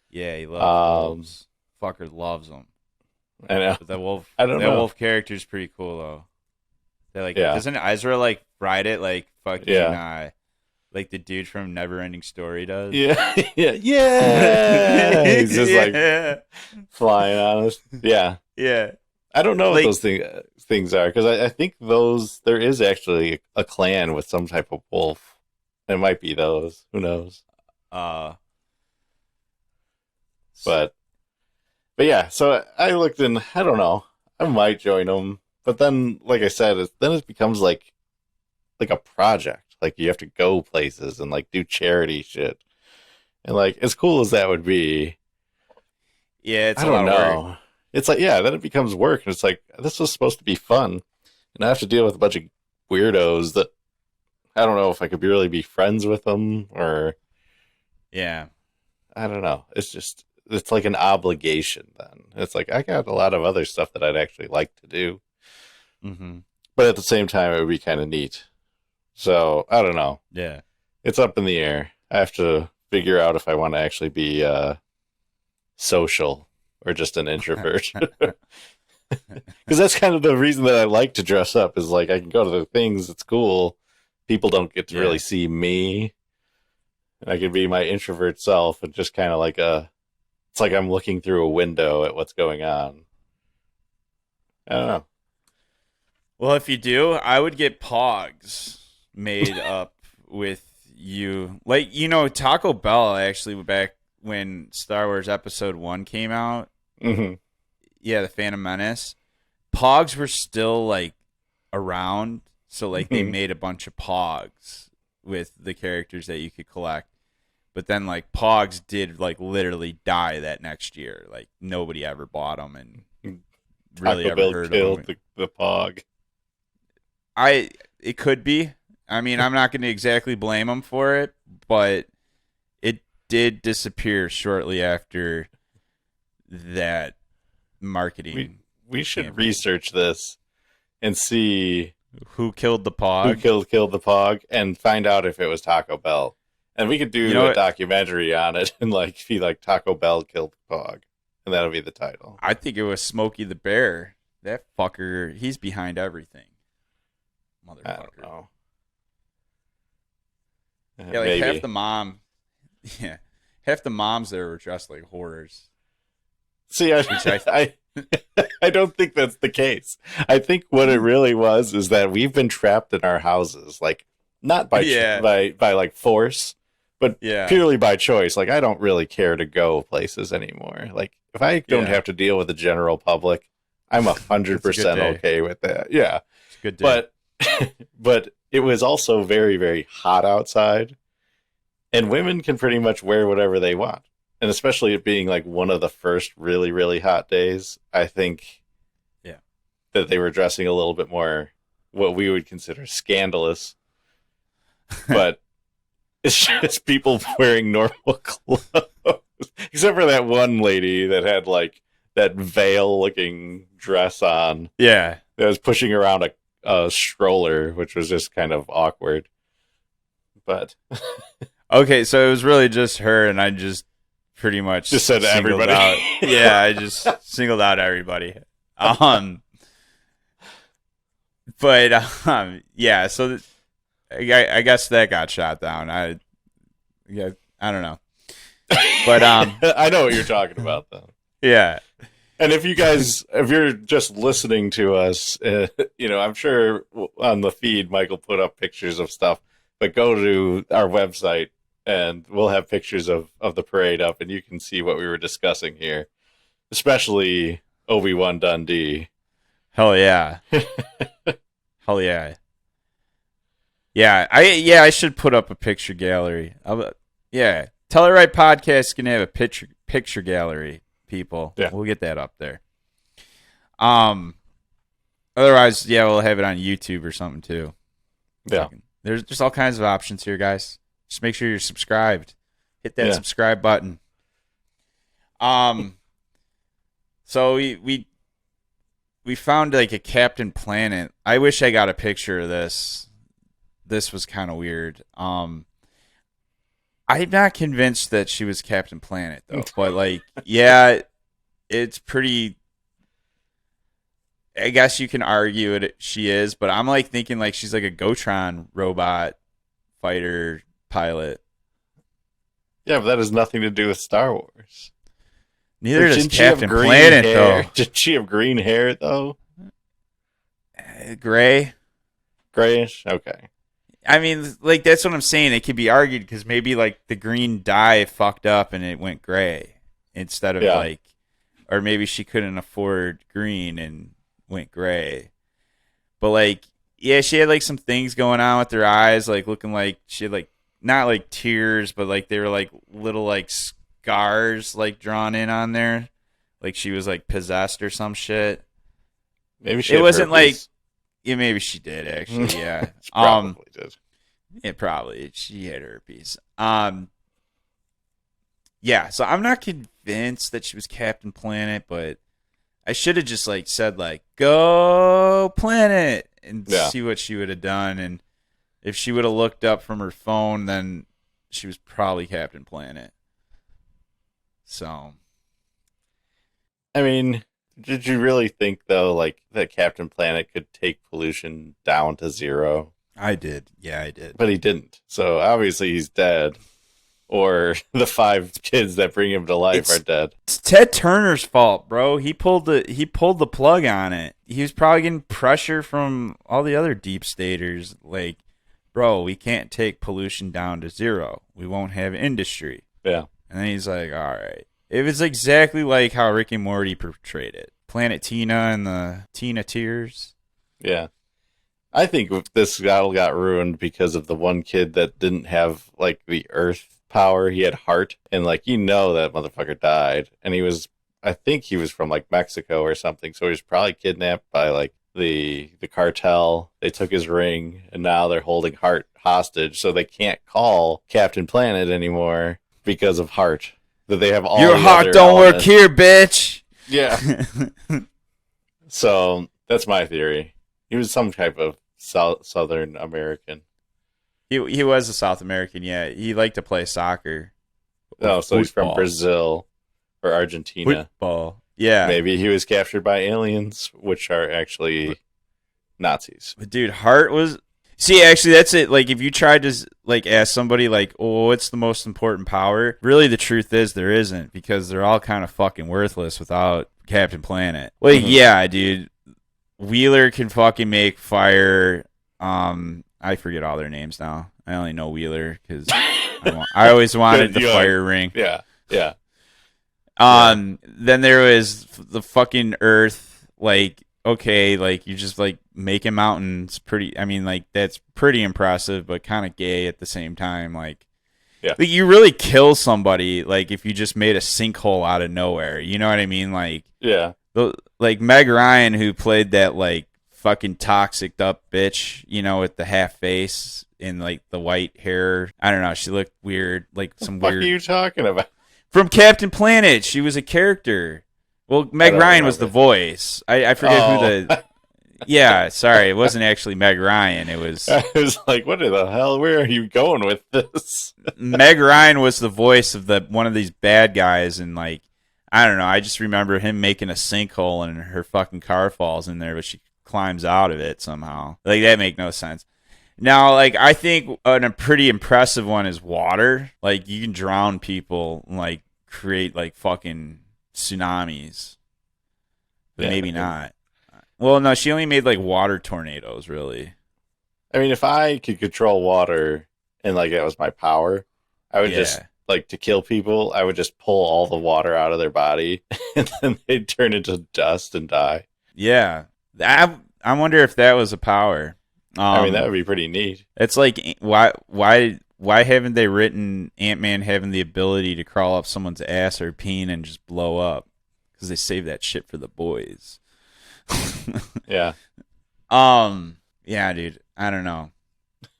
Yeah, he loves wolves. Fucker loves them. I know. But wolf wolf character is pretty cool though. They're like, doesn't Ezra like ride it like fucking like the dude from Neverending Story does? Yeah. He's just like flying on us. Yeah. Yeah. I don't know what those things are, because I think there is actually a clan with some type of wolf. It might be those. Who knows? But yeah, so I looked in. I don't know. I might join them, but then, like I said, it becomes like a project. Like you have to go places and like do charity shit, and like as cool as that would be. Yeah, it's a lot of work. It's like, then it becomes work, and it's like, this was supposed to be fun, and I have to deal with a bunch of weirdos that I don't know if I could really be friends with them, or yeah, I don't know. It's like an obligation. Then it's like I got a lot of other stuff that I'd actually like to do, but at the same time, it would be kind of neat. So I don't know. Yeah, it's up in the air. I have to figure out if I want to actually be social or just an introvert. Because that's kind of the reason that I like to dress up, is like I can go to the things, it's cool. People don't get to really see me. And I can be my introvert self and just kind of like it's like I'm looking through a window at what's going on. I don't know. Well, if you do, I would get pogs made up with you. Like, Taco Bell actually, back when Star Wars Episode 1 came out, yeah, The Phantom Menace, pogs were still like around, so like they made a bunch of pogs with the characters that you could collect. But then like pogs did like literally die that next year. Like nobody ever bought them, and really Taco ever Bell heard killed of them. the pog. It could be. I mean, I'm not going to exactly blame them for it, but it did disappear shortly after that marketing. We should research this and see who killed the pog. Who killed the pog, and find out if it was Taco Bell. And we could do a documentary on it and like be like Taco Bell killed the pog, and that'll be the title. I think it was Smokey the Bear. That fucker, he's behind everything. Motherfucker. I don't know. Yeah, like maybe. half the moms there were dressed like horrors. See, I don't think that's the case. I think what it really was is that we've been trapped in our houses, like not by like force, but purely by choice. Like I don't really care to go places anymore. Like if I don't have to deal with the general public, I'm 100% okay with that. Yeah, it's a good day. But it was also very, very hot outside, and women can pretty much wear whatever they want. And especially it being like one of the first really, really hot days, I think that they were dressing a little bit more what we would consider scandalous. But it's just people wearing normal clothes. Except for that one lady that had like that veil-looking dress on. Yeah. That was pushing around a stroller, which was just kind of awkward. But okay, so it was really just her, and I just pretty much just said everybody. I just singled out everybody. But yeah, so I guess that got shot down. I don't know. But I know what you're talking about, though. Yeah. And if you're just listening to us, I'm sure on the feed Michael put up pictures of stuff, but go to our website and we'll have pictures of the parade up, and you can see what we were discussing here, especially Obi Wan Dundee. Hell yeah. Hell yeah. Yeah, I should put up a picture gallery. Yeah. Tell It Right Podcast is gonna have a picture gallery, people. Yeah. We'll get that up there. Otherwise, yeah, we'll have it on YouTube or something too. Yeah. There's just all kinds of options here, guys. Just make sure you're subscribed. Hit that subscribe button. So we found like a Captain Planet. I wish I got a picture of this. This was kind of weird. I'm not convinced that she was Captain Planet though, but like, yeah, it's pretty. I guess you can argue it. She is, but I'm like thinking like she's like a Gotron robot fighter pilot. Yeah, but that has nothing to do with Star Wars. Neither does Captain Planet though. Did she have green hair though? Gray. Grayish? Okay. I mean, like, that's what I'm saying. It could be argued because maybe, like, the green dye fucked up and it went gray instead of, like, or maybe she couldn't afford green and went gray. But, like, yeah, she had, like, some things going on with her eyes, like, looking like she had, like, not, like, tears, but, like, they were, like, little, like, scars, like, drawn in on there. Like, she was, like, possessed or some shit. Maybe she It had wasn't, herpes. like, yeah, maybe she did, actually, yeah. She probably did. It probably. She had herpes. Yeah, so I'm not convinced that she was Captain Planet, but I should have just, like, said, like, go Planet, and see what she would have done, and if she would have looked up from her phone, then she was probably Captain Planet. So. I mean, did you really think, though, like, that Captain Planet could take pollution down to zero? I did. Yeah, I did. But he didn't. So, obviously, he's dead. Or the 5 kids that bring him to life are dead. It's Ted Turner's fault, bro. He pulled the plug on it. He was probably getting pressure from all the other deep staters. Like, bro, we can't take pollution down to zero. We won't have industry. Yeah. And then he's like, all right. It was exactly like how Rick and Morty portrayed it. Planet Tina and the Tina Tears. Yeah. I think this battle got ruined because of the one kid that didn't have, like, the Earth power. He had heart. And, like, that motherfucker died. And I think he was from, like, Mexico or something. So he was probably kidnapped by, like, the cartel. They took his ring. And now they're holding Hart hostage. So they can't call Captain Planet anymore because of Hart. That they have all your heart don't work here, bitch. Yeah. So that's my theory. He was some type of Southern American. He was a South American, yeah. He liked to play soccer. Oh, so he's from Brazil or Argentina. Football. Yeah. Maybe he was captured by aliens, which are actually Nazis. But dude, Hart was... See, actually, that's it. Like, if you tried to, like, ask somebody, like, oh, what's the most important power? Really, the truth is there isn't, because they're all kind of fucking worthless without Captain Planet. Like, yeah, dude. Wheeler can fucking make fire. I forget all their names now. I only know Wheeler, because I always wanted the fire ring. Yeah, yeah. Then there was the fucking Earth, like, okay, like, you just, like, making mountains pretty, I mean, like, that's pretty impressive, but kind of gay at the same time, like, like, you really kill somebody, like, if you just made a sinkhole out of nowhere, you know what I mean? Like, like, Meg Ryan, who played that, like, fucking toxic up bitch, with the half face and, like, the white hair, I don't know, she looked weird, like, some weird. What are you talking about? From Captain Planet, she was a character. Well, Meg Ryan was the voice. I forget who the... Yeah, sorry. It wasn't actually Meg Ryan. It was... I was like, what the hell? Where are you going with this? Meg Ryan was the voice of one of these bad guys, and, like, I don't know. I just remember him making a sinkhole and her fucking car falls in there, but she climbs out of it somehow. Like, that make no sense. Now, like, I think a pretty impressive one is water. Like, you can drown people, and, like, create, like, fucking tsunamis. But maybe not. Well, no, she only made, like, water tornadoes, really. I mean, if I could control water and, like, that was my power, I would just, like, to kill people, I would just pull all the water out of their body, and then they'd turn into dust and die. Yeah. I wonder if that was a power. I mean, that would be pretty neat. It's like, why haven't they written Ant-Man having the ability to crawl up someone's ass or peen and just blow up? Because they save that shit for the boys. Yeah. Yeah, dude. I don't know.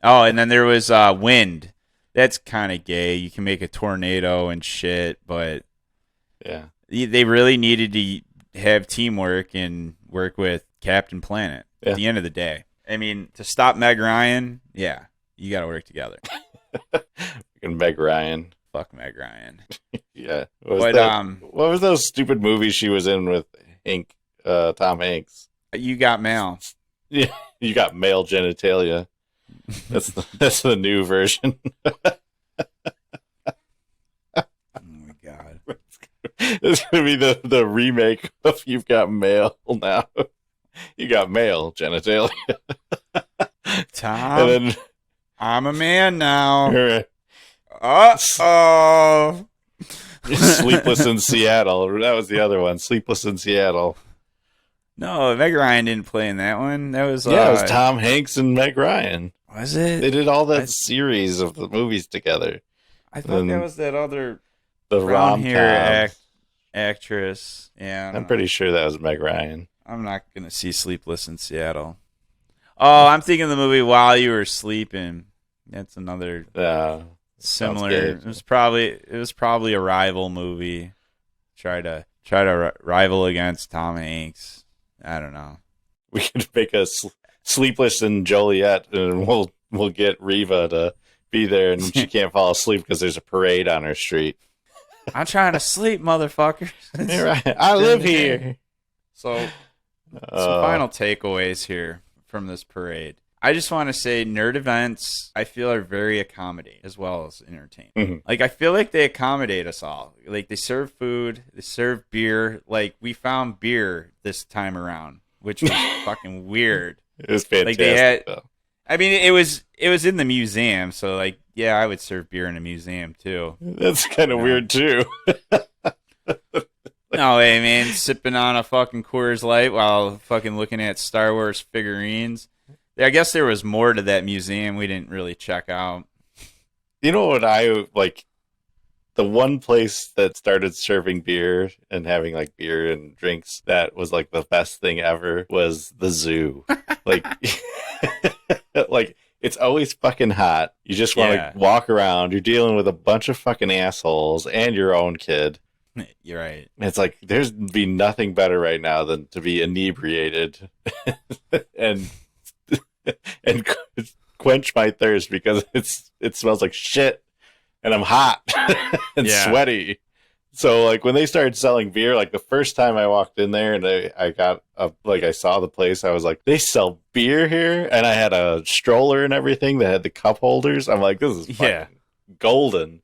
Oh, and then there was wind. That's kind of gay. You can make a tornado and shit, but yeah, they really needed to have teamwork and work with Captain Planet at the end of the day. I mean, to stop Meg Ryan, yeah, you got to work together. Meg Ryan. Fuck Meg Ryan. Yeah. What was those stupid movies she was in with Tom Hanks? You Got Mail. Yeah, You Got Mail Genitalia. That's the new version. Oh my god. It's gonna be the remake of You've Got Mail now. You got mail genitalia. Tom, and then, I'm a man now. Right. Uh-oh. Sleepless in Seattle. That was the other one. Sleepless in Seattle. No, Meg Ryan didn't play in that one. That was it was Tom Hanks and Meg Ryan. Was it? They did all that series of the movies together. I thought that was that other the brown hair actress. Yeah, I'm pretty sure that was Meg Ryan. I'm not gonna see Sleepless in Seattle. Oh, I'm thinking the movie While You Were Sleeping. That's another similar. It was probably a rival movie. Try to rival against Tom Hanks. I don't know. We could make a Sleepless in Joliet, and we'll get Reva to be there, and she can't fall asleep because there's a parade on her street. I'm trying to sleep, motherfucker. You're right. I live here. So, some final takeaways here from this parade. I just want to say nerd events, I feel, are very accommodating as well as entertaining. Mm-hmm. Like, I feel like they accommodate us all. Like, they serve food, they serve beer. Like, we found beer this time around, which was fucking weird. It was fantastic, like, they had, though. I mean, it was in the museum, so, like, yeah, I would serve beer in a museum, too. That's kind of weird, too. No way, man. Sipping on a fucking Coors Light while fucking looking at Star Wars figurines. I guess there was more to that museum we didn't really check out. You know what I like? The one place that started serving beer and having like beer and drinks that was like the best thing ever was the zoo. Like, like it's always fucking hot. You just want to walk around. You're dealing with a bunch of fucking assholes and your own kid. You're right. It's like there's be nothing better right now than to be inebriated and quench my thirst because it smells like shit and I'm hot and sweaty. So like when they started selling beer, like the first time I walked in there and I saw the place, I was like, they sell beer here, and I had a stroller and everything that had the cup holders. I'm like, this is fucking golden.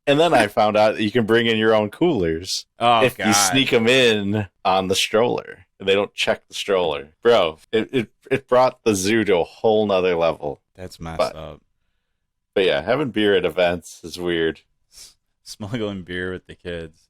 And then I found out that you can bring in your own coolers if you sneak them in on the stroller. They don't check the stroller. Bro, it brought the zoo to a whole nother level. That's messed up. But yeah, having beer at events is weird. Smuggling beer with the kids.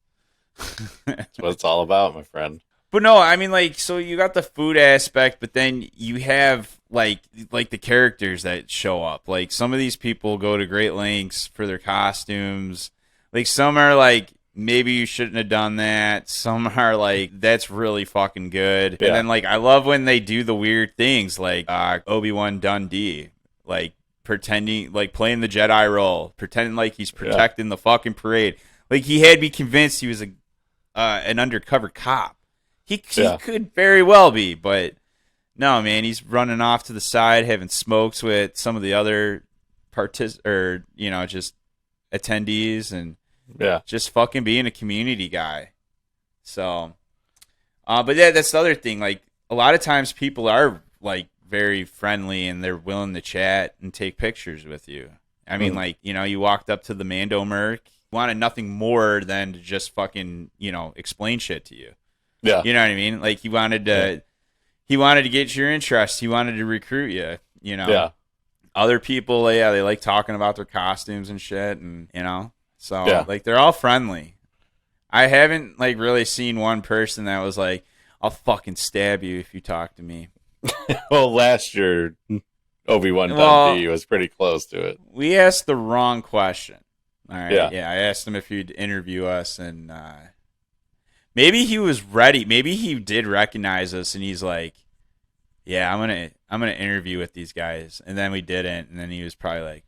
That's what it's all about, my friend. But no, I mean, like, so you got the food aspect, but then you have, like the characters that show up. Like, some of these people go to great lengths for their costumes. Like, some are like, maybe you shouldn't have done that. Some are like, that's really fucking good. Yeah. And then, like, I love when they do the weird things, like Obi Wan Dundee, like, pretending, like, playing the Jedi role, pretending like he's protecting the fucking parade. Like, he had me convinced he was an undercover cop. He could very well be, but no, man, he's running off to the side, having smokes with some of the other just attendees, and just fucking being a community guy. So, but yeah, that's the other thing. Like, a lot of times people are like very friendly and they're willing to chat and take pictures with you. I mean, like, you know, you walked up to the Mando Merc, wanted nothing more than to just fucking, you know, explain shit to you. Yeah. You know what I mean? Like, he wanted to get your interest. He wanted to recruit you, you know? Yeah. Other people, they like talking about their costumes and shit, and, you know? So, like, they're all friendly. I haven't, like, really seen one person that was like, I'll fucking stab you if you talk to me. Well, last year, Obi Wan Dundee was pretty close to it. We asked the wrong question. All right. Yeah. I asked him if he'd interview us, and maybe he was ready. Maybe he did recognize us, and he's like, "Yeah, I'm gonna interview with these guys." And then we didn't, and then he was probably like,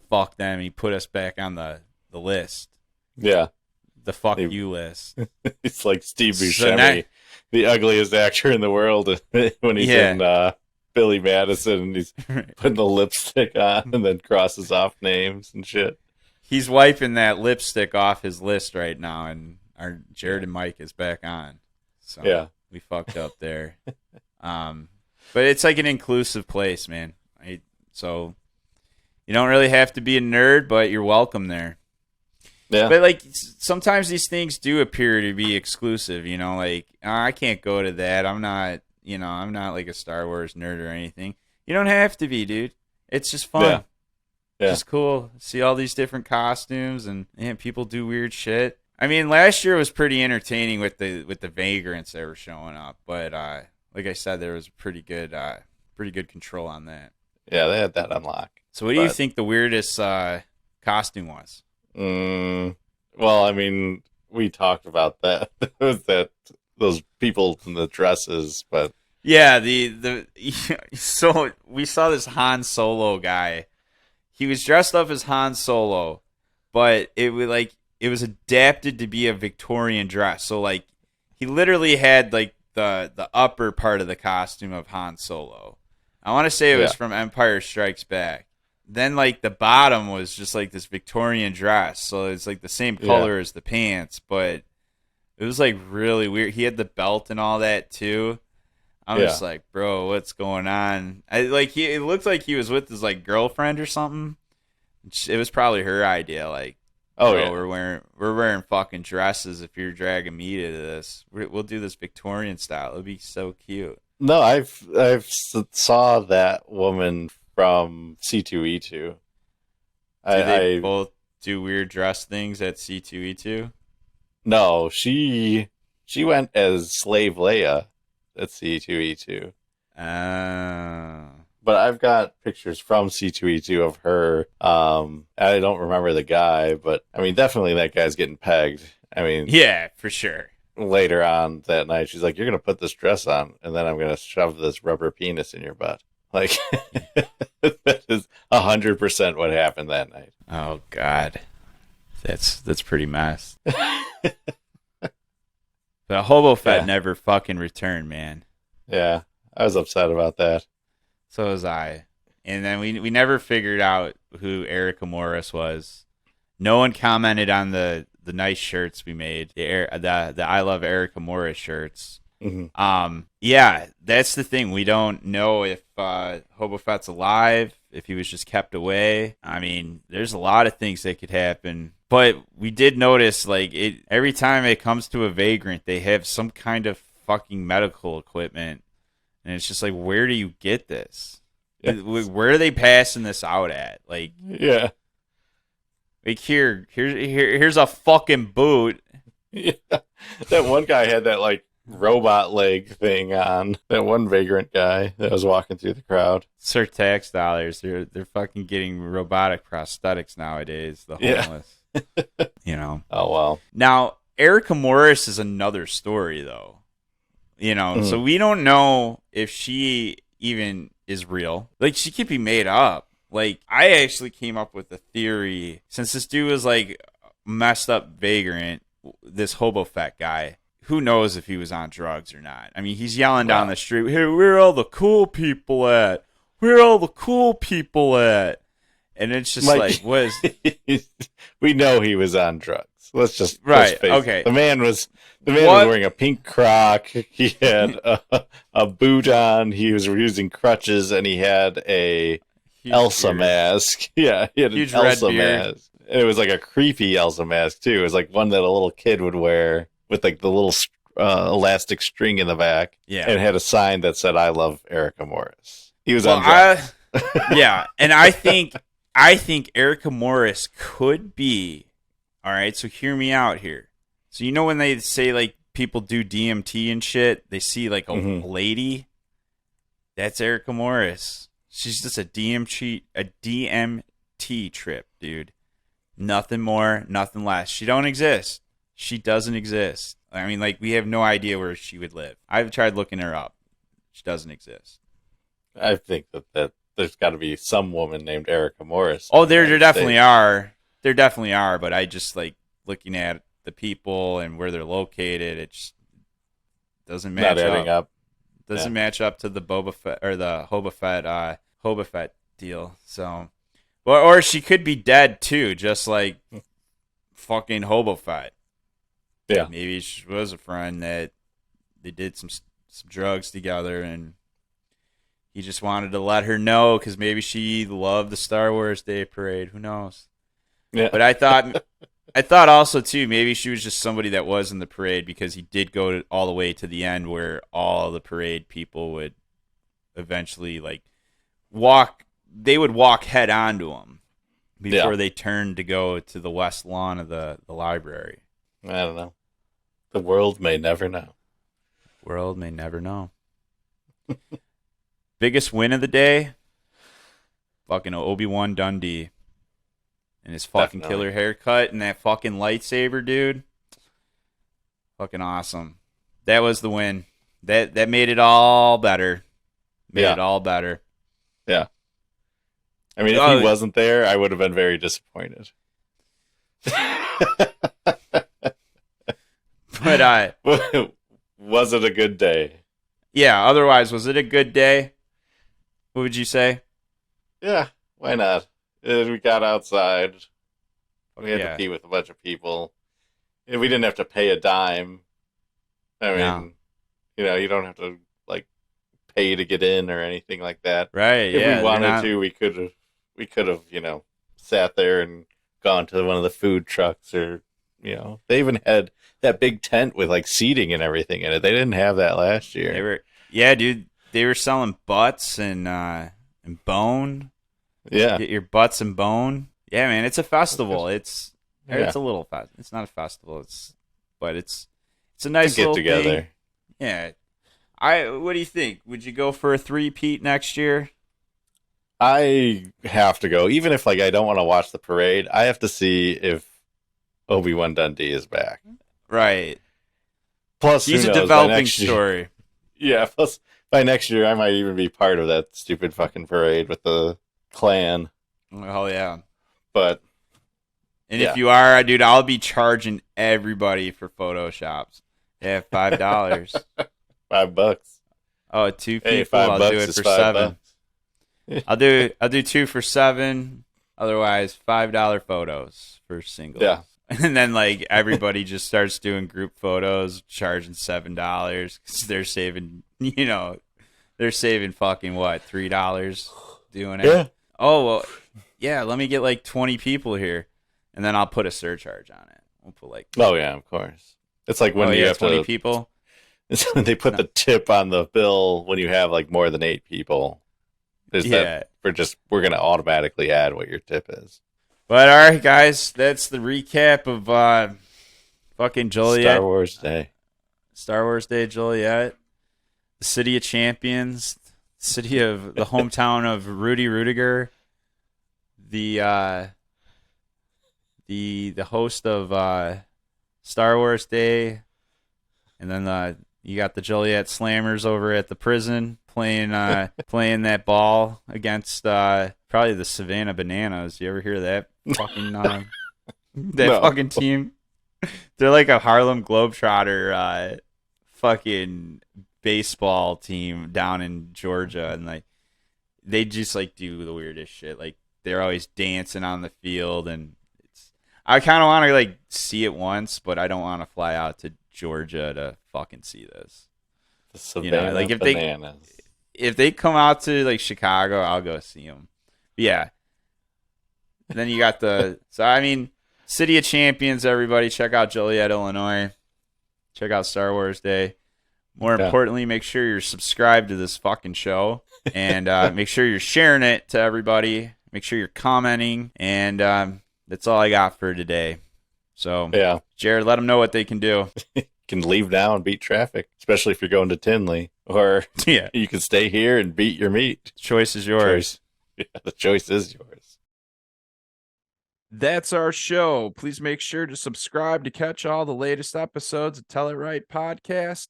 "Fuck them." And he put us back on the list. Yeah. The fuck you list. It's like Steve Buscemi, the ugliest actor in the world, when he's in Billy Madison and he's putting the lipstick on and then crosses off names and shit. He's wiping that lipstick off his list right now, and our Jared and Mike is back on. So we fucked up there. But it's like an inclusive place, man. So you don't really have to be a nerd, but you're welcome there. Yeah. But, like, sometimes these things do appear to be exclusive, you know, like, oh, I can't go to that. I'm not like a Star Wars nerd or anything. You don't have to be, dude. It's just fun. Yeah. It's just cool. See all these different costumes, and people do weird shit. I mean, last year was pretty entertaining with the vagrants that were showing up, but like I said, there was pretty good control on that. Yeah, they had that on lock. So what do you think the weirdest costume was? Well, I mean, we talked about that. Those people in the dresses, but yeah, so we saw this Han Solo guy. He was dressed up as Han Solo, but it was adapted to be a Victorian dress. So, like, he literally had like the upper part of the costume of Han Solo. I want to say it was from Empire Strikes Back. Then, like, the bottom was just, like, this Victorian dress. So it's, like, the same color as the pants. But it was, like, really weird. He had the belt and all that, too. I'm just like, bro, what's going on? It looked like he was with his, like, girlfriend or something. It was probably her idea. Like, we're wearing fucking dresses if you're dragging me to this. We'll do this Victorian style. It'll be so cute. No, I've saw that woman from C2E2. Do they both do weird dress things at C2E2? No, she went as Slave Leia at C2E2. But I've got pictures from C2E2 of her. I don't remember the guy, but I mean, definitely that guy's getting pegged. I mean, yeah, for sure. Later on that night, she's like, "You're gonna put this dress on, and then I'm gonna shove this rubber penis in your butt." Like, that is 100% what happened that night. Oh God, that's pretty messed. But Hobo Fett never fucking returned, man. Yeah, I was upset about that. So was I. And then we never figured out who Erica Morris was. No one commented on the nice shirts we made, the I Love Erica Morris shirts. Mm-hmm. Yeah, that's the thing. We don't know if Hobo Fett's alive, if he was just kept away. I mean, there's a lot of things that could happen. But we did notice, like, every time it comes to a vagrant, they have some kind of fucking medical equipment. And it's just like, where do you get this? Yes. Where are they passing this out at? Like, yeah. Like, here's a fucking boot. Yeah. That one guy had that, like, robot leg thing on. That one vagrant guy that was walking through the crowd. It's their tax dollars. They're fucking getting robotic prosthetics nowadays. The homeless. You know. Oh, well. Now, Erica Morris is another story, though. You know, so we don't know if she even is real. Like, she could be made up. Like, I actually came up with a theory, since this dude was, like, messed up vagrant, this Hobo Fett guy. Who knows if he was on drugs or not? I mean, he's yelling down the street, "Hey, where are all the cool people at? Where are all the cool people at?" And it's just like, what is... We know he was on drugs. Let's just Right. face Okay. it. The man was wearing a pink croc. He had a boot on. He was using crutches, and he had a Huge Elsa beard. mask. Yeah, he had Huge an red Elsa beard. mask. And it was like a creepy Elsa mask too. It was like one that a little kid would wear with like the little elastic string in the back. Yeah. And it had a sign that said, "I love Erica Morris." He was Well, undressed. yeah, and I think Erica Morris could be. All right, so hear me out here. So you know when they say like people do DMT and shit, they see like a lady. That's Erica Morris. She's just a DMT trip, dude. Nothing more, nothing less. She don't exist. She doesn't exist. I mean, like we have no idea where she would live. I've tried looking her up. She doesn't exist. I think that there's got to be some woman named Erica Morris. Oh, there definitely are. There definitely are, but I just like looking at the people and where they're located. It just doesn't match Not adding up. Doesn't match up to the Boba Fett or the Hobo Fett deal. So, or she could be dead too, just like fucking Hobo Fett. Yeah, maybe she was a friend that they did some drugs together, and he just wanted to let her know because maybe she loved the Star Wars Day Parade. Who knows? Yeah. But I thought also too, maybe she was just somebody that was in the parade because he did go all the way to the end where all the parade people would eventually like walk. They would walk head onto him before they turned to go to the west lawn of the library. I don't know. The world may never know. World may never know. Biggest win of the day? Fucking Obi Wan Dundee. And his fucking killer haircut and that fucking lightsaber, dude. Fucking awesome. That was the win. That made it all better. Made it all better. Yeah. I mean, if he wasn't there, I would have been very disappointed. But was it a good day? Yeah, otherwise, was it a good day? What would you say? Yeah, why not? We got outside. We had to be with a bunch of people. We didn't have to pay a dime. I mean, you don't have to like pay to get in or anything like that. Right? If we wanted to, we could have, sat there and gone to one of the food trucks, or they even had that big tent with like seating and everything in it. They didn't have that last year. They were selling butts and bone. Yeah, get your butts and bone. Yeah, man, it's a festival. It's a little fest. It's not a festival. But it's a nice get little together. Thing. Yeah. What do you think? Would you go for a 3-peat next year? I have to go, even if like I don't want to watch the parade. I have to see if Obi Wan Dundee is back. Right. Plus, he's a developing story. Yeah. Plus, by next year, I might even be part of that stupid fucking parade with the clan. Oh yeah. But if you are, dude, I'll be charging everybody for photoshops. Yeah, $5. $5. Oh, 2 people. Hey, $5 I'll do it is for $7. I'll do 2 for $7. Otherwise, $5 photos for singles. Yeah. And then like everybody just starts doing group photos, charging $7 because they're saving. They're saving fucking what, $3 doing it. Yeah. Oh well, yeah. Let me get like 20 people here, and then I'll put a surcharge on it. We'll put like. Oh yeah, of course. It's like when you have 20 people. They put the tip on the bill when you have like more than 8 people. We're gonna automatically add what your tip is. But all right, guys, that's the recap of fucking Joliet. Star Wars Day, Joliet, the City of Champions, the hometown of Rudy Rutger, the host of Star Wars Day, and then you got the Joliet Slammers over at the prison playing that ball against probably the Savannah Bananas. You ever hear that fucking fucking team? They're like a Harlem Globetrotter fucking baseball team down in Georgia, and like they just like do the weirdest shit. Like they're always dancing on the field, and I kind of want to like see it once, but I don't want to fly out to Georgia to fucking see this. The Savannah Like if Bananas. they come out to like Chicago, I'll go see them. Yeah. Then you got City of Champions, everybody. Check out Joliet, Illinois. Check out Star Wars Day. More importantly, make sure you're subscribed to this fucking show. And make sure you're sharing it to everybody. Make sure you're commenting. And that's all I got for today. So, yeah, Jared, let them know what they can do. You can leave now and beat traffic, especially if you're going to Tinley. Or you can stay here and beat your meat. The choice is yours. Yeah, the choice is yours. That's our show. Please make sure to subscribe to catch all the latest episodes of Tell It Right podcast.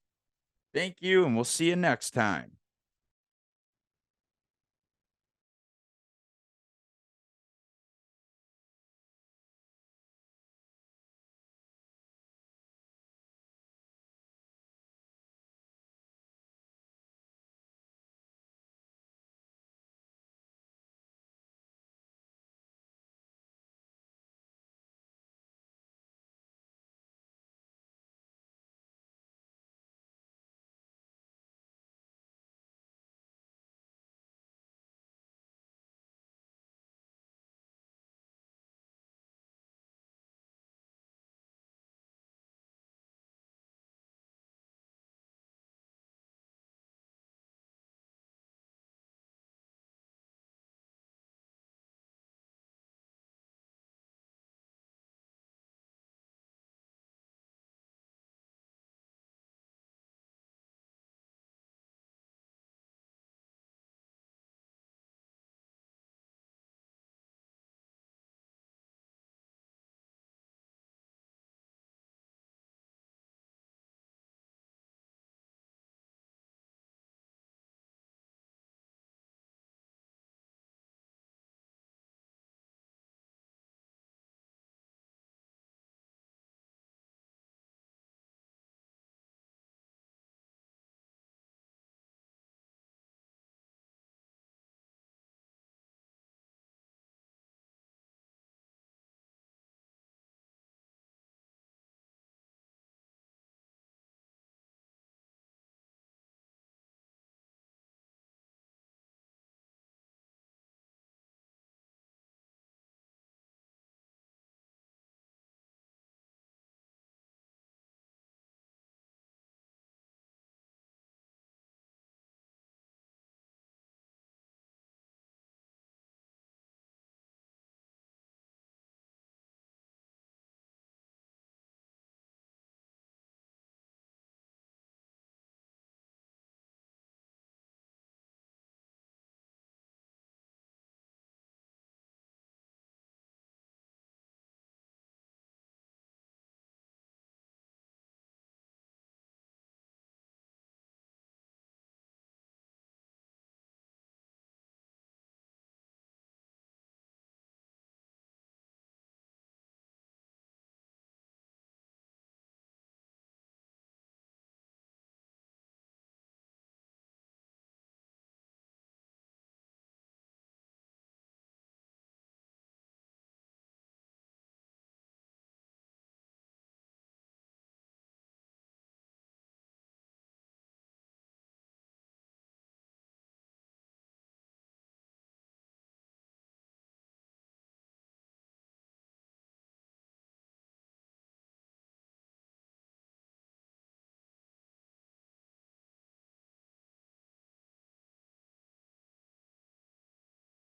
Thank you, and we'll see you next time.